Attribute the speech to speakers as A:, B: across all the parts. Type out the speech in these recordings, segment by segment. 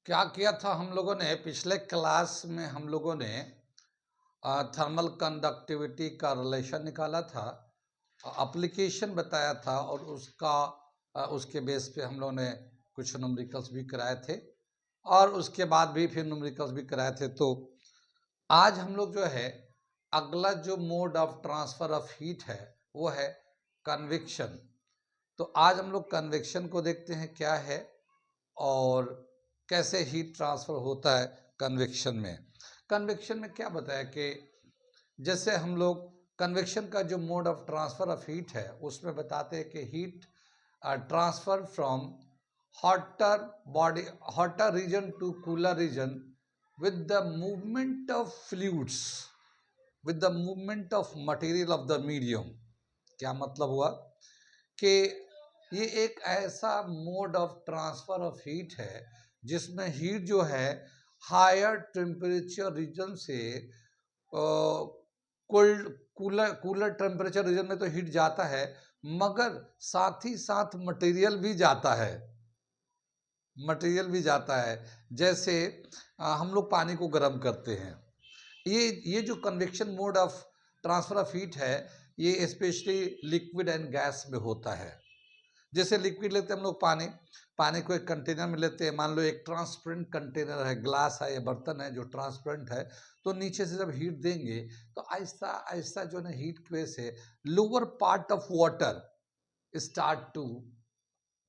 A: क्या किया था हम लोगों ने पिछले क्लास में हम लोगों ने थर्मल कंडक्टिविटी का रिलेशन निकाला था, एप्लीकेशन बताया था और उसके बेस पे हम लोगों ने कुछ न्यूमेरिकल्स भी कराए थे और उसके बाद भी फिर न्यूमेरिकल्स भी कराए थे। तो आज हम लोग जो है अगला जो mode of transfer of heat है वो है कन्वेक्शन। तो आज हम लोग कन्वेक्शन को देखते हैं क्या है और कैसे हीट ट्रांसफर होता है कन्वेक्शन में। कन्वेक्शन में क्या बताया कि जैसे हम लोग कन्वेक्शन का जो mode of transfer of heat है उसमें बताते हैं कि heat transfer from hotter body hotter region to cooler region with the movement of fluids, with the movement of material of the medium। क्या मतलब हुआ कि ये एक ऐसा mode of transfer of heat है जिसमें हीट जो है हायर टेम्परेचर रीजन से cold cooler cooler temperature region में तो हीट जाता है, मगर साथ ही साथ मटेरियल भी जाता है, मटेरियल भी जाता है। जैसे हम लोग पानी को गर्म करते हैं, ये जो convection mode of transfer of heat है ये स्पेशली लिक्विड एंड गैस में होता है। जैसे लिक्विड लेते हैं हम लोग पानी, पानी को एक कंटेनर में लेते हैं, मान लो एक ट्रांसपेरेंट कंटेनर है, ग्लास है या बर्तन है जो ट्रांसपेरेंट है, तो नीचे से जब हीट देंगे तो आहिस्ता आहिस्ता जो है हीट की वजह से lower part of water start to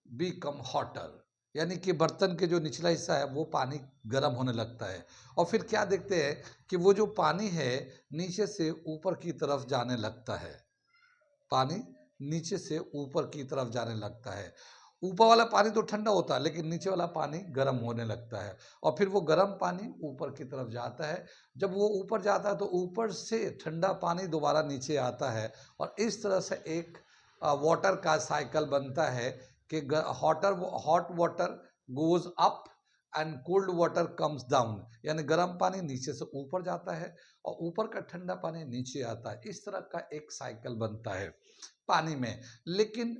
A: become hotter, यानी कि बर्तन के जो निचला हिस्सा है वो पानी गर्म होने लगता है। और फिर क्या देखते हैं कि वो जो पानी है नीचे से ऊपर की तरफ जाने लगता है, पानी नीचे से ऊपर की तरफ जाने लगता है। ऊपर वाला पानी तो ठंडा होता है लेकिन नीचे वाला पानी गर्म होने लगता है और फिर वो गर्म पानी ऊपर की तरफ जाता है। जब वो ऊपर जाता है तो ऊपर से ठंडा पानी दोबारा नीचे आता है और इस तरह से एक वाटर का साइकिल बनता है कि hot water goes up and cold water comes down, यानी गर्म पानी नीचे से ऊपर जाता है और ऊपर का ठंडा पानी नीचे आता है। इस तरह का एक साइकिल बनता है पानी में। लेकिन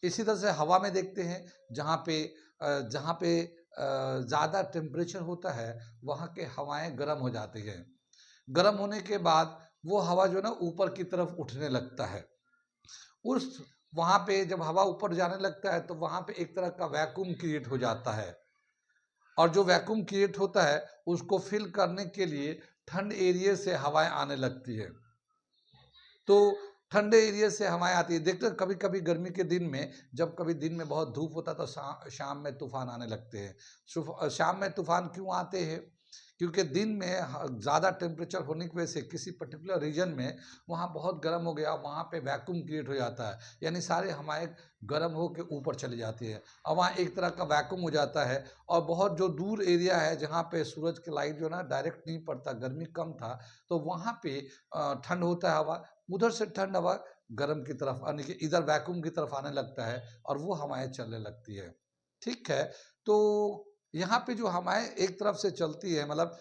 A: इसी तरह से हवा में देखते हैं, जहाँ पे ज़्यादा टेम्परेचर होता है वहाँ के हवाएं गर्म हो जाती हैं। गर्म होने के बाद वो हवा जो है ना ऊपर की तरफ उठने लगता है। उस वहाँ पे जब हवा ऊपर जाने लगता है तो वहाँ पे एक तरह का वैक्यूम क्रिएट हो जाता है और जो वैक्यूम क्रिएट होता है उसको फिल करने के लिए ठंड एरिया से हवाएं आने लगती है। तो ठंडे एरिया से हवाएं आती है। देखते हैं कभी कभी गर्मी के दिन में, जब कभी दिन में बहुत धूप होता है तो शाम में तूफान आने लगते हैं। शाम में तूफान क्यों आते हैं? क्योंकि दिन में ज़्यादा टेम्परेचर होने की वजह से किसी पर्टिकुलर रीजन में वहाँ बहुत गर्म हो गया, वहाँ पे वैक्यूम क्रिएट हो जाता है, यानी सारे हवाएं गर्म हो के ऊपर चली जाती है और वहाँ एक तरह का वैक्यूम हो जाता है। और बहुत जो दूर एरिया है जहाँ पे सूरज की लाइट जो ना डायरेक्ट नहीं पड़ता, गर्मी कम था, तो वहाँ पे ठंड होता है हवा, उधर से ठंड हवा गर्म की तरफ यानी कि इधर वैक्यूम की तरफ आने लगता है और वो हवाएं चलने लगती है। ठीक है, तो यहाँ पे जो हवाएं एक तरफ से चलती है, मतलब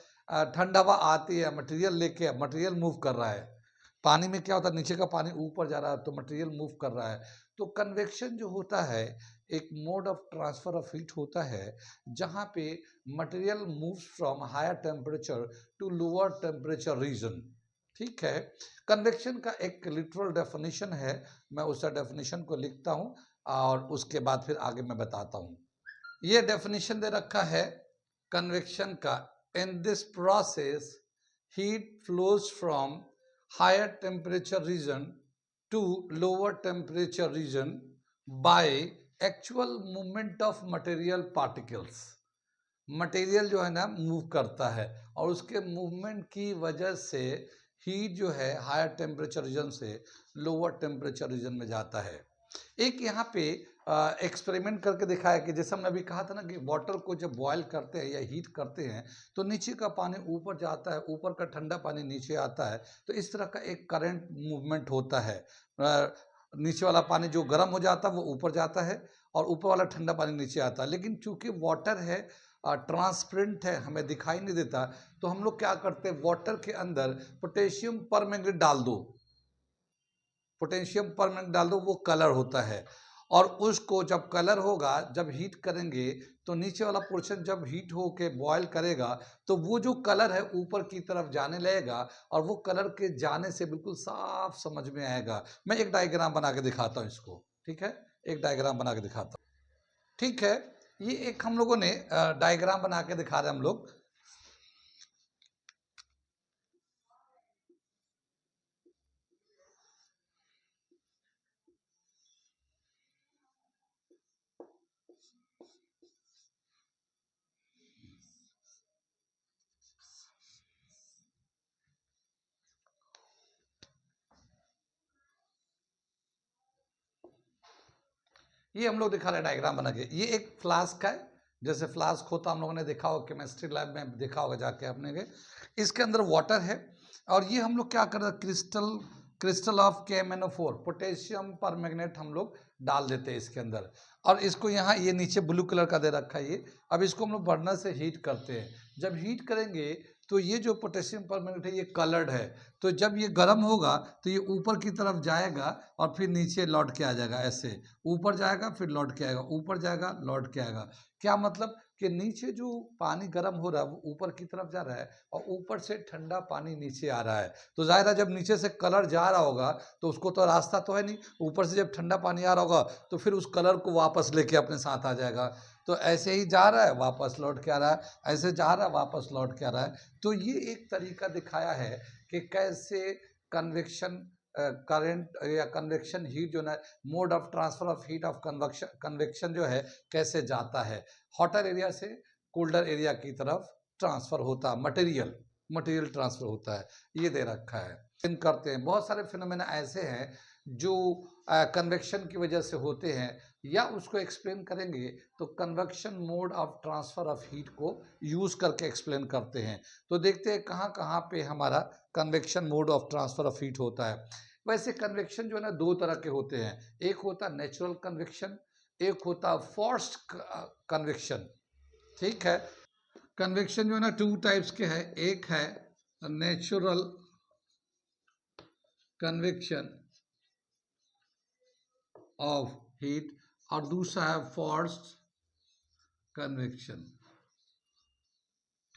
A: ठंड हवा आती है, मटेरियल लेके, मटेरियल मूव कर रहा है। पानी में क्या होता है, नीचे का पानी ऊपर जा रहा है तो मटेरियल मूव कर रहा है। तो कन्वेक्शन जो होता है एक mode of transfer of heat होता है जहाँ पे material moves from higher temperature to lower temperature region. ठीक है, कन्वेक्शन का एक लिटरल डेफिनेशन है, मैं उस डेफिनेशन को लिखता हूँ और उसके बाद फिर आगे मैं बताता हूँ। ये डेफिनेशन दे रखा है कन्वेक्शन का, in this process heat flows from higher temperature region to lower temperature region by actual movement of material particles. Material जो है ना मूव करता है और उसके मूवमेंट की वजह से हीट जो है हायर टेम्परेचर रीजन से लोअर टेम्परेचर रीजन में जाता है। एक यहाँ पे एक्सपेरिमेंट करके दिखाया कि जैसे हमने अभी कहा था ना कि वाटर को जब बॉयल करते हैं या हीट करते हैं तो नीचे का पानी ऊपर जाता है, ऊपर का ठंडा पानी नीचे आता है। तो इस तरह का एक करंट मूवमेंट होता है। नीचे वाला पानी जो गर्म हो जाता है वो ऊपर जाता है और ऊपर वाला ठंडा पानी नीचे आता है। लेकिन चूंकि वाटर है ट्रांसपेरेंट है, हमें दिखाई नहीं देता, तो हम लोग क्या करते हैं, वाटर के अंदर पोटेशियम परमैंगनेट डाल दो, पोटेशियम परमैंगनेट डाल दो, वो कलर होता है। और उसको जब कलर होगा, जब हीट करेंगे तो नीचे वाला पोर्शन जब हीट होके बॉयल करेगा तो वो जो कलर है ऊपर की तरफ जाने लगेगा और वो कलर के जाने से बिल्कुल साफ समझ में आएगा। मैं एक डायग्राम बना के दिखाता हूँ इसको, ठीक है, एक डायग्राम बना के दिखाता हूँ। ठीक है, ये एक हम लोगों ने डायग्राम बना के दिखा रहे हैं हम लोग। ये हम लोग दिखा रहे हैं डायग्राम बना के। ये एक फ्लास्क है, जैसे फ्लास्क होता हम लोगों ने देखा होगा, केमिस्ट्री लैब में देखा होगा जाके अपने के। इसके अंदर वाटर है और ये हम लोग क्या कर रहे हैं, crystal of KMnO4 potassium permanganate हम लोग डाल देते हैं इसके अंदर। और इसको यहाँ ये नीचे ब्लू कलर का दे रखा है ये। अब इसको हम लोग बर्नर से हीट करते हैं। जब हीट करेंगे तो ये जो पोटेशियम परमैंगनेट है ये कलर्ड है, तो जब ये गर्म होगा तो ये ऊपर की तरफ जाएगा और फिर नीचे लौट के आ जाएगा। ऐसे ऊपर जाएगा फिर लौट के आएगा, ऊपर जाएगा लौट के आएगा। क्या मतलब कि नीचे जो पानी गर्म हो रहा है वो ऊपर की तरफ जा रहा है और ऊपर से ठंडा पानी नीचे आ रहा है। तो जाहिर है जब नीचे से कलर जा रहा होगा तो उसको तो रास्ता तो है नहीं, ऊपर से जब ठंडा पानी आ रहा होगा तो फिर उस कलर को वापस लेके अपने साथ आ जाएगा। तो ऐसे ही जा रहा है वापस लौट के आ रहा है, ऐसे जा रहा है वापस लौट के आ रहा है। तो ये एक तरीका दिखाया है कि कैसे कन्वेक्शन करंट या कन्वेक्शन हीट जो है, mode of transfer of heat of convection जो है कैसे जाता है, हॉटर एरिया से कोल्डर एरिया की तरफ ट्रांसफर होता है, मटेरियल ट्रांसफर होता है। ये दे रखा है, इन करते हैं। बहुत सारे फिनोमेना ऐसे हैं जो कन्वेक्शन की वजह से होते हैं, या उसको एक्सप्लेन करेंगे तो convection mode of transfer of heat को यूज करके एक्सप्लेन करते हैं। तो देखते हैं कहाँ कहाँ पे हमारा convection mode of transfer of heat होता है। वैसे कन्वेक्शन जो है ना दो तरह के होते हैं, एक होता है नेचुरल कन्वेक्शन, एक होता है फोर्स्ड कन्वेक्शन। ठीक है, कन्वेक्शन जो है ना टू टाइप्स के हैं, एक है नेचुरल कन्वेक्शन ऑफ हीट और दूसरा है फोर्स्ड कन्वेक्शन।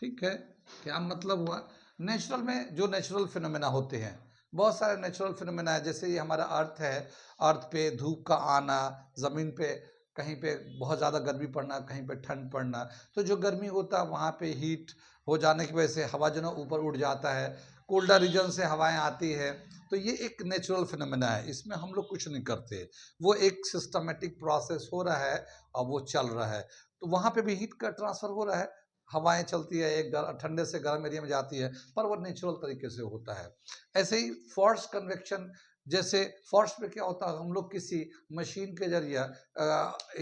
A: ठीक है, क्या मतलब हुआ, नेचुरल में जो नेचुरल फिनोमेना होते हैं, बहुत सारे नेचुरल फिनोमेना है। जैसे ये हमारा अर्थ है, अर्थ पे धूप का आना, ज़मीन पे कहीं पे बहुत ज़्यादा गर्मी पड़ना, कहीं पे ठंड पड़ना, तो जो गर्मी होता है वहाँ पे हीट हो जाने की वजह से हवा जो ना ऊपर उड़ जाता है, कोल्डर रीजन से हवाएं आती है। तो ये एक नेचुरल फिनोमेना है, इसमें हम लोग कुछ नहीं करते, वो एक सिस्टमेटिक प्रोसेस हो रहा है और वो चल रहा है। तो वहाँ पे भी हीट का ट्रांसफर हो रहा है, हवाएं चलती है, एक ठंडे से गर्म एरिया में जाती है, पर वो नेचुरल तरीके से होता है। ऐसे ही फोर्स कन्वेक्शन, जैसे फोर्स में क्या होता है, हम लोग किसी मशीन के जरिए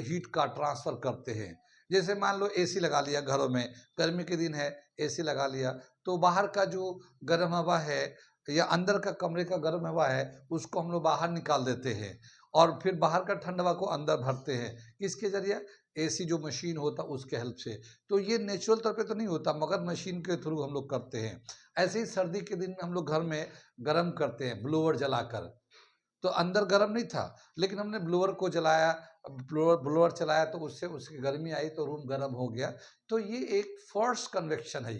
A: हीट का ट्रांसफर करते हैं। जैसे मान लो एसी लगा लिया घरों में, गर्मी के दिन है एसी लगा लिया, तो बाहर का जो गर्म हवा है या अंदर का कमरे का गर्म हवा है उसको हम लोग बाहर निकाल देते हैं और फिर बाहर का ठंड हवा को अंदर भरते हैं। किसके जरिए, एसी जो मशीन होता है उसके हेल्प से। तो ये नेचुरल तौर पे तो नहीं होता मगर मशीन के थ्रू हम लोग करते हैं। ऐसे ही सर्दी के दिन में हम लोग घर में गर्म करते हैं ब्लोअर जलाकर। तो अंदर गर्म नहीं था लेकिन हमने ब्लोअर को जलाया, ब्लोअर चलाया तो उससे उसकी गर्मी आई तो रूम गर्म हो गया। तो ये एक फोर्स कन्वेक्शन है,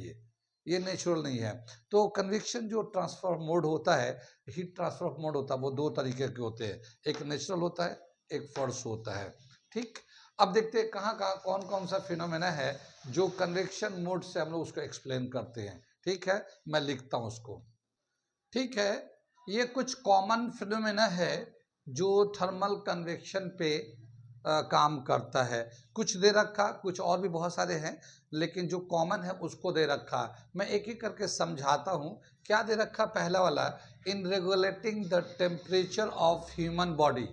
A: ये नेचुरल नहीं है। तो कन्वेक्शन जो ट्रांसफर मोड होता है, हीट ट्रांसफर मोड होता है, वो दो तरीके के होते हैं, एक नेचुरल होता है, एक फोर्स होता है। ठीक, अब देखते हैं कहाँ कहाँ कौन कौन सा फिनोमेना है जो कन्वेक्शन मोड से हम लोग उसको एक्सप्लेन करते हैं। ठीक है, मैं लिखता हूँ उसको। ठीक है, ये कुछ कॉमन फिनोमेना है जो थर्मल कन्वेक्शन पे काम करता है। कुछ दे रखा, कुछ और भी बहुत सारे हैं, लेकिन जो कॉमन है उसको दे रखा। मैं एक एक करके समझाता हूँ। क्या दे रखा, पहला वाला, इन regulating the temperature of human body.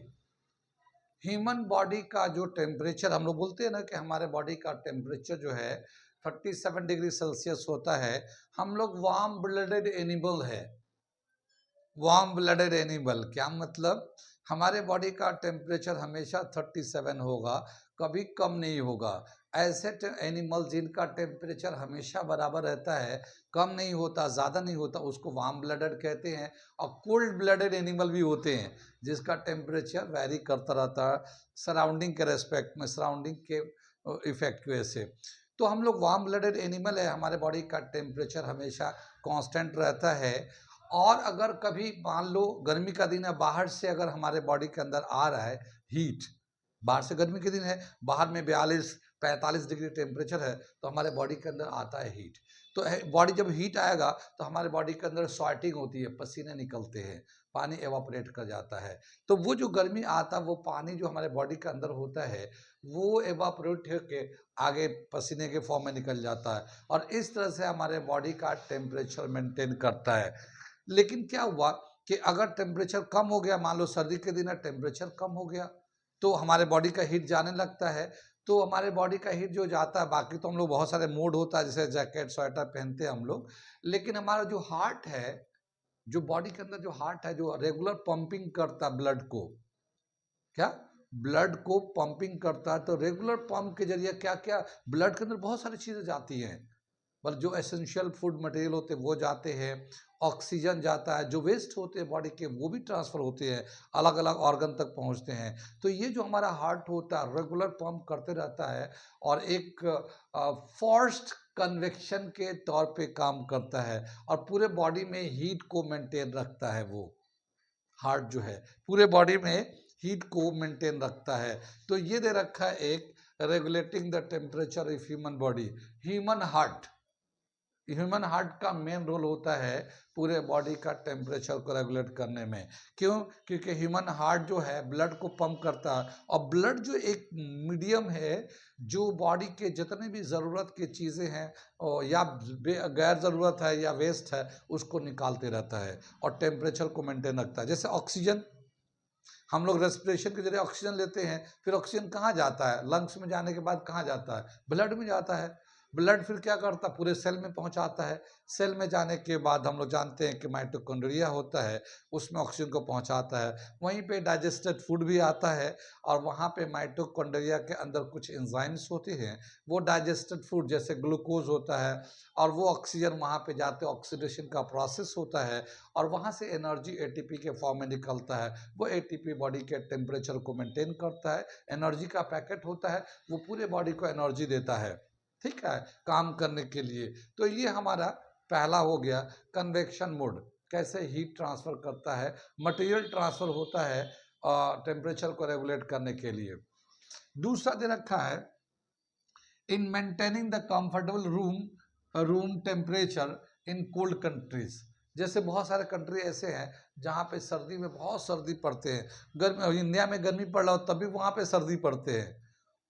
A: Human body का जो टेम्परेचर, हम लोग बोलते हैं ना कि हमारे बॉडी का टेम्परेचर जो है 37 डिग्री सेल्सियस होता है। हम लोग वार्म ब्लडेड एनिमल है। वार्म ब्लडेड एनिमल क्या मतलब, हमारे बॉडी का टेम्परेचर हमेशा 37 होगा, कभी कम नहीं होगा। ऐसे एनिमल जिनका टेम्परेचर हमेशा बराबर रहता है, कम नहीं होता, ज़्यादा नहीं होता, उसको वार्म ब्लडेड कहते हैं। और कोल्ड ब्लडेड एनिमल भी होते हैं जिसका टेम्परेचर वैरी करता रहता है सराउंडिंग के रेस्पेक्ट में, सराउंडिंग के इफेक्ट की वजह से। तो हम लोग वार्म ब्लडेड एनिमल है, हमारे बॉडी का टेम्परेचर हमेशा कांस्टेंट रहता है। और अगर कभी मान लो गर्मी का दिन है, बाहर से अगर हमारे बॉडी के अंदर आ रहा है हीट, बाहर से गर्मी के दिन है, बाहर में 42-45 डिग्री टेम्परेचर है, तो हमारे बॉडी के अंदर आता है हीट। तो बॉडी जब हीट आएगा तो हमारे बॉडी के अंदर स्वेटिंग होती है, पसीने निकलते हैं, पानी एवापोरेट कर जाता है। तो वो जो गर्मी आता है, वो पानी जो हमारे बॉडी के अंदर होता है वो एवापोरेट होके आगे पसीने के फॉर्म में निकल जाता है, और इस तरह से हमारे बॉडी का टेम्परेचर मेंटेन करता है। लेकिन क्या हुआ कि अगर टेम्परेचर कम हो गया, मान लो सर्दी के दिन टेम्परेचर कम हो गया, तो हमारे बॉडी का हीट जाने लगता है। तो हमारे बॉडी का हीट जो जाता है, बाकी तो हम लोग बहुत सारे मोड होता है, जैसे जैकेट स्वेटर पहनते हैं हम लोग, लेकिन हमारा जो हार्ट है, जो बॉडी के अंदर जो हार्ट है, जो रेगुलर पंपिंग करता है ब्लड को, क्या ब्लड को पंपिंग करता है, तो रेगुलर पंप के जरिए क्या क्या ब्लड के अंदर बहुत सारी चीज़ें जाती हैं, पर जो एसेंशियल फूड मटेरियल होते हैं वो जाते हैं, ऑक्सीजन जाता है, जो वेस्ट होते हैं बॉडी के वो भी ट्रांसफ़र होते हैं, अलग अलग ऑर्गन तक पहुंचते हैं। तो ये जो हमारा हार्ट होता है रेगुलर पंप करते रहता है, और एक फोर्स्ड कन्वेक्शन के तौर पे काम करता है, और पूरे बॉडी में हीट को मेंटेन रखता है। वो हार्ट जो है पूरे बॉडी में हीट को मेंटेन रखता है। तो ये दे रखा है एक, regulating the temperature of human body. Human heart का मेन रोल होता है पूरे बॉडी का टेम्परेचर को रेगुलेट करने में। क्यों? क्योंकि ह्यूमन हार्ट जो है ब्लड को पंप करता है, और ब्लड जो एक मीडियम है जो बॉडी के जितने भी ज़रूरत की चीज़ें हैं या गैर ज़रूरत है या वेस्ट है, उसको निकालते रहता है और टेम्परेचर को मेंटेन रखता है। जैसे ऑक्सीजन, हम लोग रेस्पिरेशन के जरिए ऑक्सीजन लेते हैं, फिर ऑक्सीजन कहाँ जाता है? लंग्स में जाने के बाद कहाँ जाता है? ब्लड में जाता है। ब्लड फिर क्या करता है? पूरे सेल में पहुंचाता है। सेल में जाने के बाद हम लोग जानते हैं कि माइटोकॉन्ड्रिया होता है, उसमें ऑक्सीजन को पहुंचाता है। वहीं पे डाइजेस्टेड फूड भी आता है, और वहाँ पे माइटोकॉन्ड्रिया के अंदर कुछ एंजाइम्स होते हैं, वो डाइजेस्टेड फूड जैसे ग्लूकोज होता है, और वो ऑक्सीजन वहाँ पे जाते ऑक्सीडेशन का प्रोसेस होता है, और वहाँ से एनर्जी एटीपी के फॉर्म में निकलता है। वो एटीपी बॉडी के टेम्परेचर को मेंटेन करता है। एनर्जी का पैकेट होता है, वो पूरे बॉडी को एनर्जी देता है, ठीक है, काम करने के लिए। तो ये हमारा पहला हो गया कन्वेक्शन मोड, कैसे हीट ट्रांसफर करता है, मटेरियल ट्रांसफर होता है टेम्परेचर को रेगुलेट करने के लिए। दूसरा दे रखा है in maintaining the comfortable room temperature in cold countries. जैसे बहुत सारे कंट्री ऐसे हैं जहाँ पे सर्दी में बहुत सर्दी पड़ते हैं, गर्मी इंडिया में गर्मी पड़ रहा हो तब भी वहाँ पे सर्दी पड़ते हैं।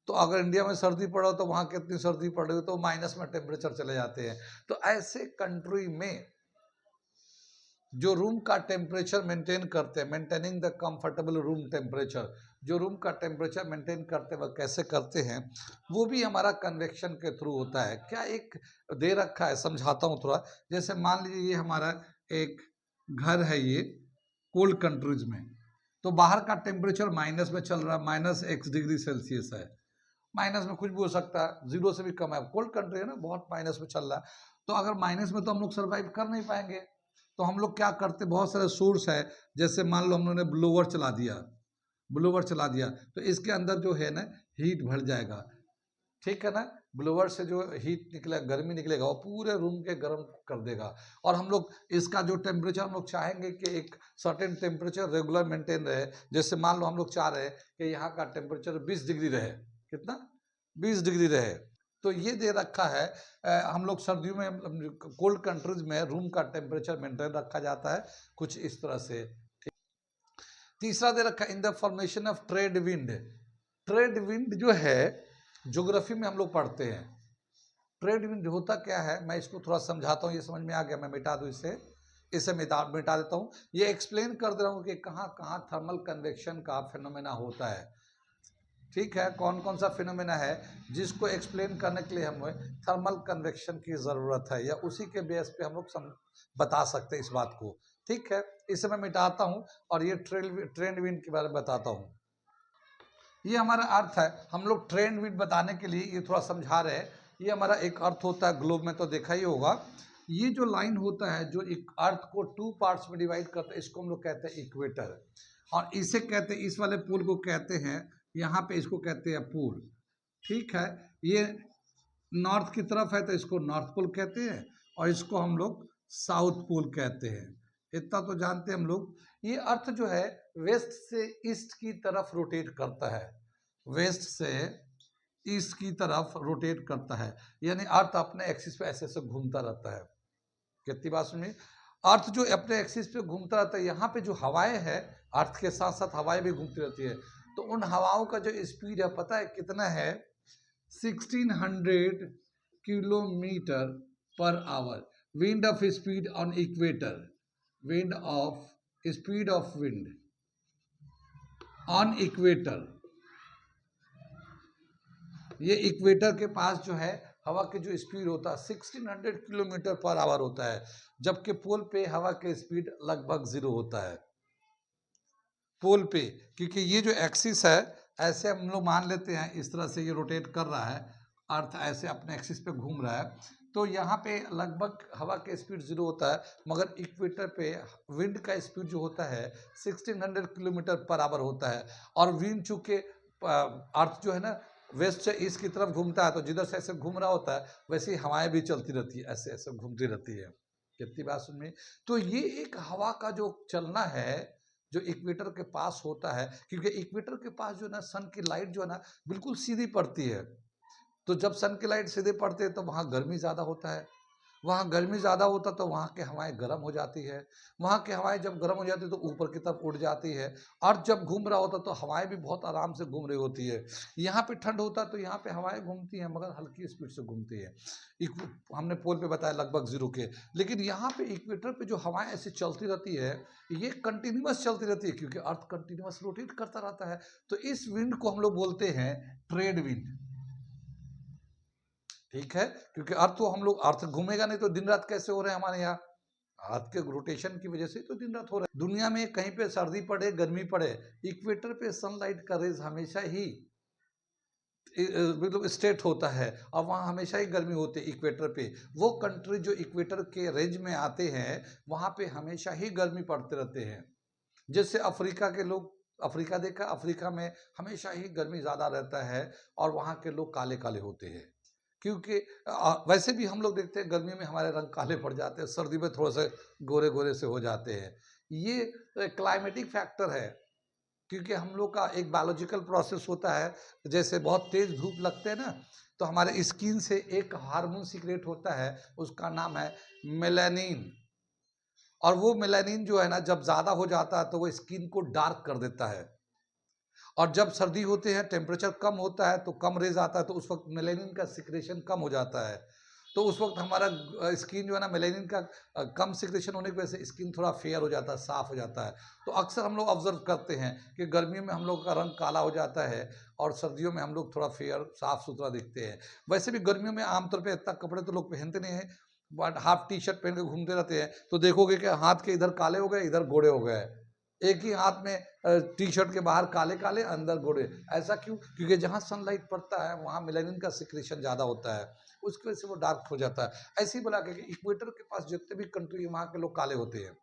A: तो अगर इंडिया में सर्दी पड़ा हो तो वहाँ कितनी सर्दी पड़ रही हो तो माइनस में टेम्परेचर चले जाते हैं। तो ऐसे कंट्री में जो रूम का टेम्परेचर मेंटेन करते हैं, maintaining the comfortable room temperature, जो रूम का टेम्परेचर मेंटेन करते वक्त कैसे करते हैं, वो भी हमारा कन्वेक्शन के थ्रू होता है। क्या एक दे रखा है, समझाता हूँ थोड़ा। जैसे मान लीजिए ये हमारा एक घर है, ये कोल्ड कंट्रीज में, तो बाहर का टेम्परेचर माइनस में चल रहा है, -X डिग्री सेल्सियस है। माइनस में कुछ भी हो सकता है, जीरो से भी कम है, कोल्ड कंट्री है ना, बहुत माइनस में चल रहा है। तो अगर माइनस में तो हम लोग सर्वाइव कर नहीं पाएंगे। तो हम लोग क्या करते, बहुत सारे सोर्स है, जैसे मान लो हम लोगों ने ब्लोवर चला दिया तो इसके अंदर जो है ना हीट भर जाएगा, ठीक है ना। ब्लोवर से जो हीट निकलेगा, गर्मी निकलेगा, वो पूरे रूम के गर्म कर देगा। और हम लोग इसका जो टेम्परेचर हम लोग चाहेंगे कि एक सर्टेन टेम्परेचर रेगुलर मेंटेन रहे। जैसे मान लो हम लोग चाह रहे हैं कि यहाँ का टेम्परेचर 20 डिग्री रहे, कितना, 20 डिग्री रहे। तो ये दे रखा है हम लोग सर्दियों में कोल्ड कंट्रीज में रूम का टेम्परेचर मेंटेन रखा जाता है कुछ इस तरह से। तीसरा दे रखा है in the formation of trade wind. Trade wind जो है ज्योग्राफी में हम लोग पढ़ते हैं। ट्रेड विंड होता क्या है, मैं इसको थोड़ा समझाता हूँ, ये समझ में आ गया, मैं मिटा दूँ इसे मिटा देता हूँ। ये एक्सप्लेन कर दे रहा हूँ कि कहाँ कहाँ थर्मल कन्वेक्शन का फिनोमेना होता है, ठीक है। कौन कौन सा फिनोमेना है जिसको एक्सप्लेन करने के लिए हमें थर्मल कन्वेक्शन की ज़रूरत है, या उसी के बेस पे हम लोग बता सकते हैं इस बात को, ठीक है। इसे मैं मिटाता हूँ और ये ट्रेंड विंड के बारे में बताता हूँ। ये हमारा अर्थ है। हम लोग ट्रेंड विंड बताने के लिए ये थोड़ा समझा रहे हैं। ये हमारा एक अर्थ होता है, ग्लोब में तो देखा ही होगा। ये जो लाइन होता है जो एक अर्थ को 2 पार्ट्स में डिवाइड करता है, इसको हम लोग कहते हैं इक्वेटर। और इसे कहते हैं, इस वाले पोल को कहते हैं, यहाँ पे इसको कहते हैं पोल। ठीक है, ये नॉर्थ की तरफ है तो इसको नॉर्थ पोल कहते हैं, और इसको हम लोग साउथ पोल कहते हैं। इतना तो जानते हैं हम लोग। ये अर्थ जो है वेस्ट से ईस्ट की तरफ रोटेट करता है, वेस्ट से ईस्ट की तरफ रोटेट करता है, यानी अर्थ अपने एक्सिस पे ऐसे ऐसे घूमता रहता है। कितनी बात सुनिए, अर्थ जो अपने एक्सिस पे घूमता रहता है, यहाँ पे जो हवाएं हैं, अर्थ के साथ साथ हवाएं भी घूमती रहती है, तो उन हवाओं का जो स्पीड है पता है कितना है? 1600 kilometre per hour. Wind of speed on equator, wind of speed of wind on equator, ये इक्वेटर के पास जो है हवा की जो स्पीड होता है 1600 किलोमीटर पर आवर होता है, जबकि पोल पे हवा की स्पीड लगभग 0 होता है। पोल पे, क्योंकि ये जो एक्सिस है ऐसे हम लोग मान लेते हैं, इस तरह से ये रोटेट कर रहा है, अर्थ ऐसे अपने एक्सिस पे घूम रहा है, तो यहाँ पे लगभग हवा का स्पीड 0 होता है, मगर इक्वेटर पे विंड का स्पीड जो होता है 1600 किलोमीटर पर आवर होता है। और विंड चूँकि अर्थ जो है ना वेस्ट से ईस्ट की तरफ घूमता है, तो जिधर से ऐसे घूम रहा होता है वैसे ही हवाएं भी चलती रहती है, ऐसे ऐसे घूमती रहती है। कितनी बात सुन में, तो ये एक हवा का जो चलना है जो इक्वेटर के पास होता है, क्योंकि इक्वेटर के पास जो है ना सन की लाइट जो है ना बिल्कुल सीधी पड़ती है, तो जब सन की लाइट सीधे पड़ती है तो वहाँ गर्मी ज़्यादा होता है, वहाँ गर्मी ज़्यादा होता तो वहाँ की हवाएं गर्म हो जाती है, वहाँ की हवाएं जब गर्म हो जाती है तो ऊपर की तरफ उड़ जाती है, और जब घूम रहा होता तो हवाएं भी बहुत आराम से घूम रही होती है। यहाँ पे ठंड होता तो यहाँ पे हवाएं घूमती हैं मगर हल्की स्पीड से घूमती है। हमने पोल पे बताया लगभग 0 के, लेकिन यहाँ पे इक्वेटर पे जो हवाएं ऐसे चलती रहती है, ये कंटिन्यूस चलती रहती है, क्योंकि अर्थ कंटिन्यूस रोटेट करता रहता है। तो इस विंड को हम लोग बोलते हैं ट्रेड विंड। ठीक है, क्योंकि अर्थ तो हम लोग, अर्थ घूमेगा नहीं तो दिन रात कैसे हो रहे हैं हमारे यहाँ? अर्थ के रोटेशन की वजह से तो दिन रात हो रहा है। दुनिया में कहीं पे सर्दी पड़े गर्मी पड़े, इक्वेटर पे सनलाइट का रेज हमेशा ही मतलब स्ट्रेट होता है, और वहाँ हमेशा ही गर्मी होती है इक्वेटर पे। वो कंट्री जो इक्वेटर के रेंज में आते हैं वहाँ पे हमेशा ही गर्मी पड़ते रहते हैं। जैसे अफ्रीका के लोग, अफ्रीका देखा, अफ्रीका में हमेशा ही गर्मी ज़्यादा रहता है और वहाँ के लोग काले काले होते हैं, क्योंकि वैसे भी हम लोग देखते हैं गर्मी में हमारे रंग काले पड़ जाते हैं, सर्दी में थोड़ा सा गोरे गोरे से हो जाते हैं। ये क्लाइमेटिक फैक्टर है, क्योंकि हम लोग का एक बायोलॉजिकल प्रोसेस होता है। जैसे बहुत तेज धूप लगते हैं ना, तो हमारे स्किन से एक हार्मोन सीक्रेट होता है, उसका नाम है मेलानिन। और वो मेलानिन जो है ना जब ज़्यादा हो जाता है तो वो स्किन को डार्क कर देता है, और जब सर्दी होते हैं टेम्परेचर कम होता है तो कम रेज आता है, तो उस वक्त मेलेनिन का सिक्रेशन कम हो जाता है, तो उस वक्त हमारा स्किन जो है ना मेलेनिन का कम सिक्रेशन होने की वजह से स्किन थोड़ा फेयर हो जाता है, साफ हो जाता है। तो अक्सर हम लोग ऑब्जर्व करते हैं कि गर्मियों में हम लोग का रंग काला हो जाता है और सर्दियों में हम लोग थोड़ा फेयर साफ सुथरा दिखते हैं। वैसे भी गर्मियों में आमतौर पर इतना कपड़े तो लोग पहनते नहीं हैं, बट हाफ टी शर्ट पहन के घूमते रहते हैं, तो देखोगे कि हाथ के इधर काले हो गए इधर गोरे हो गए, एक ही हाथ में टी शर्ट के बाहर काले काले अंदर गोरे। ऐसा क्यों? क्योंकि जहाँ सनलाइट पड़ता है वहाँ मेलानिन का सिक्रेशन ज़्यादा होता है, उसकी वजह से वो डार्क हो जाता है। ऐसे ही बोला कि इक्वेटर के पास जितने भी कंट्री है वहाँ के लोग काले होते हैं,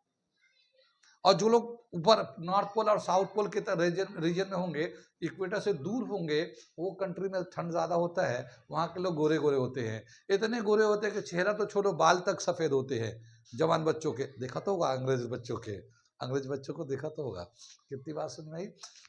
A: और जो लोग ऊपर नॉर्थ पोल और साउथ पोल के रीजन में होंगे, इक्वेटर से दूर होंगे, वो कंट्री में ठंड ज़्यादा होता है, वहाँ के लोग गोरे गोरे होते हैं। इतने गोरे होते हैं कि चेहरा तो छोड़ो बाल तक सफ़ेद होते हैं। जवान बच्चों के देखा तो होगा, अंग्रेज बच्चों के, अंग्रेज बच्चों को देखा तो होगा। कितनी बात सुन में आई।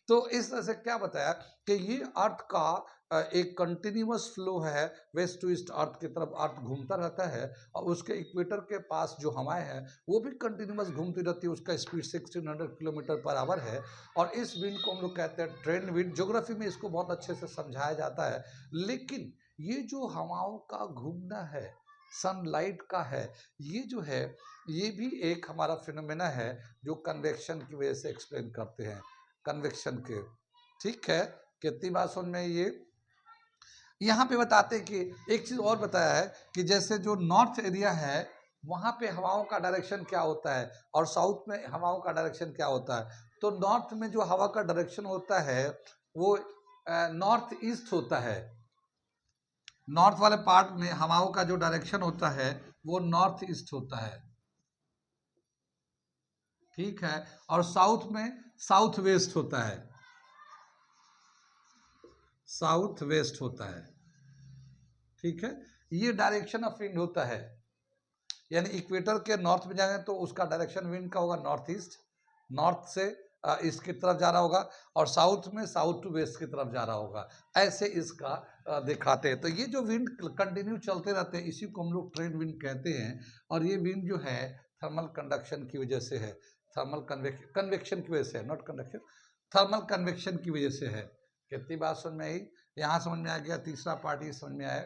A: तो इस तरह से क्या बताया कि ये अर्थ का एक कंटिन्यूअस फ्लो है, वेस्ट टू ईस्ट अर्थ की तरफ अर्थ घूमता रहता है, और उसके इक्वेटर के पास जो हवाएं हैं वो भी कंटिन्यूअस घूमती रहती है, उसका स्पीड 1600 किलोमीटर पर आवर है। और इस विंड को हम लोग कहते हैं ट्रेंड विंड। ज्योग्राफी में इसको बहुत अच्छे से समझाया जाता है। लेकिन ये जो हवाओं का घूमना है, सनलाइट का है, ये जो है ये भी एक हमारा फिनोमेना है जो कन्वेक्शन की वजह से एक्सप्लेन करते हैं, कन्वेक्शन के। ठीक है, कितनी बात समझ में ये। यहाँ पे बताते हैं कि एक चीज़ और बताया है कि जैसे जो नॉर्थ एरिया है वहाँ पे हवाओं का डायरेक्शन क्या होता है और साउथ में हवाओं का डायरेक्शन क्या होता है। तो नॉर्थ में जो हवा का डायरेक्शन होता है वो नॉर्थ ईस्ट होता है। नॉर्थ वाले पार्ट में हवाओं का जो डायरेक्शन होता है वो नॉर्थ ईस्ट होता है, ठीक है। और साउथ में साउथ वेस्ट होता है, साउथ वेस्ट होता है, ठीक है। ये डायरेक्शन ऑफ विंड होता है, यानी इक्वेटर के नॉर्थ में जाएंगे तो उसका डायरेक्शन विंड का होगा नॉर्थ ईस्ट, नॉर्थ से ईस्ट की तरफ जा रहा होगा, और साउथ में साउथ टू वेस्ट की तरफ जा रहा होगा। ऐसे इसका दिखाते हैं। तो ये जो विंड कंटिन्यू चलते रहते हैं, इसी को हम लोग ट्रेड विंड कहते हैं। और ये विंड जो है थर्मल कंडक्शन की वजह से है, थर्मल कन्वेक्शन की वजह से है, नॉट कंडक्शन, थर्मल कन्वेक्शन की वजह से है। कितनी बात समझ में आई? यहाँ समझ में आ गया। तीसरा पार्ट ये समझ में आया।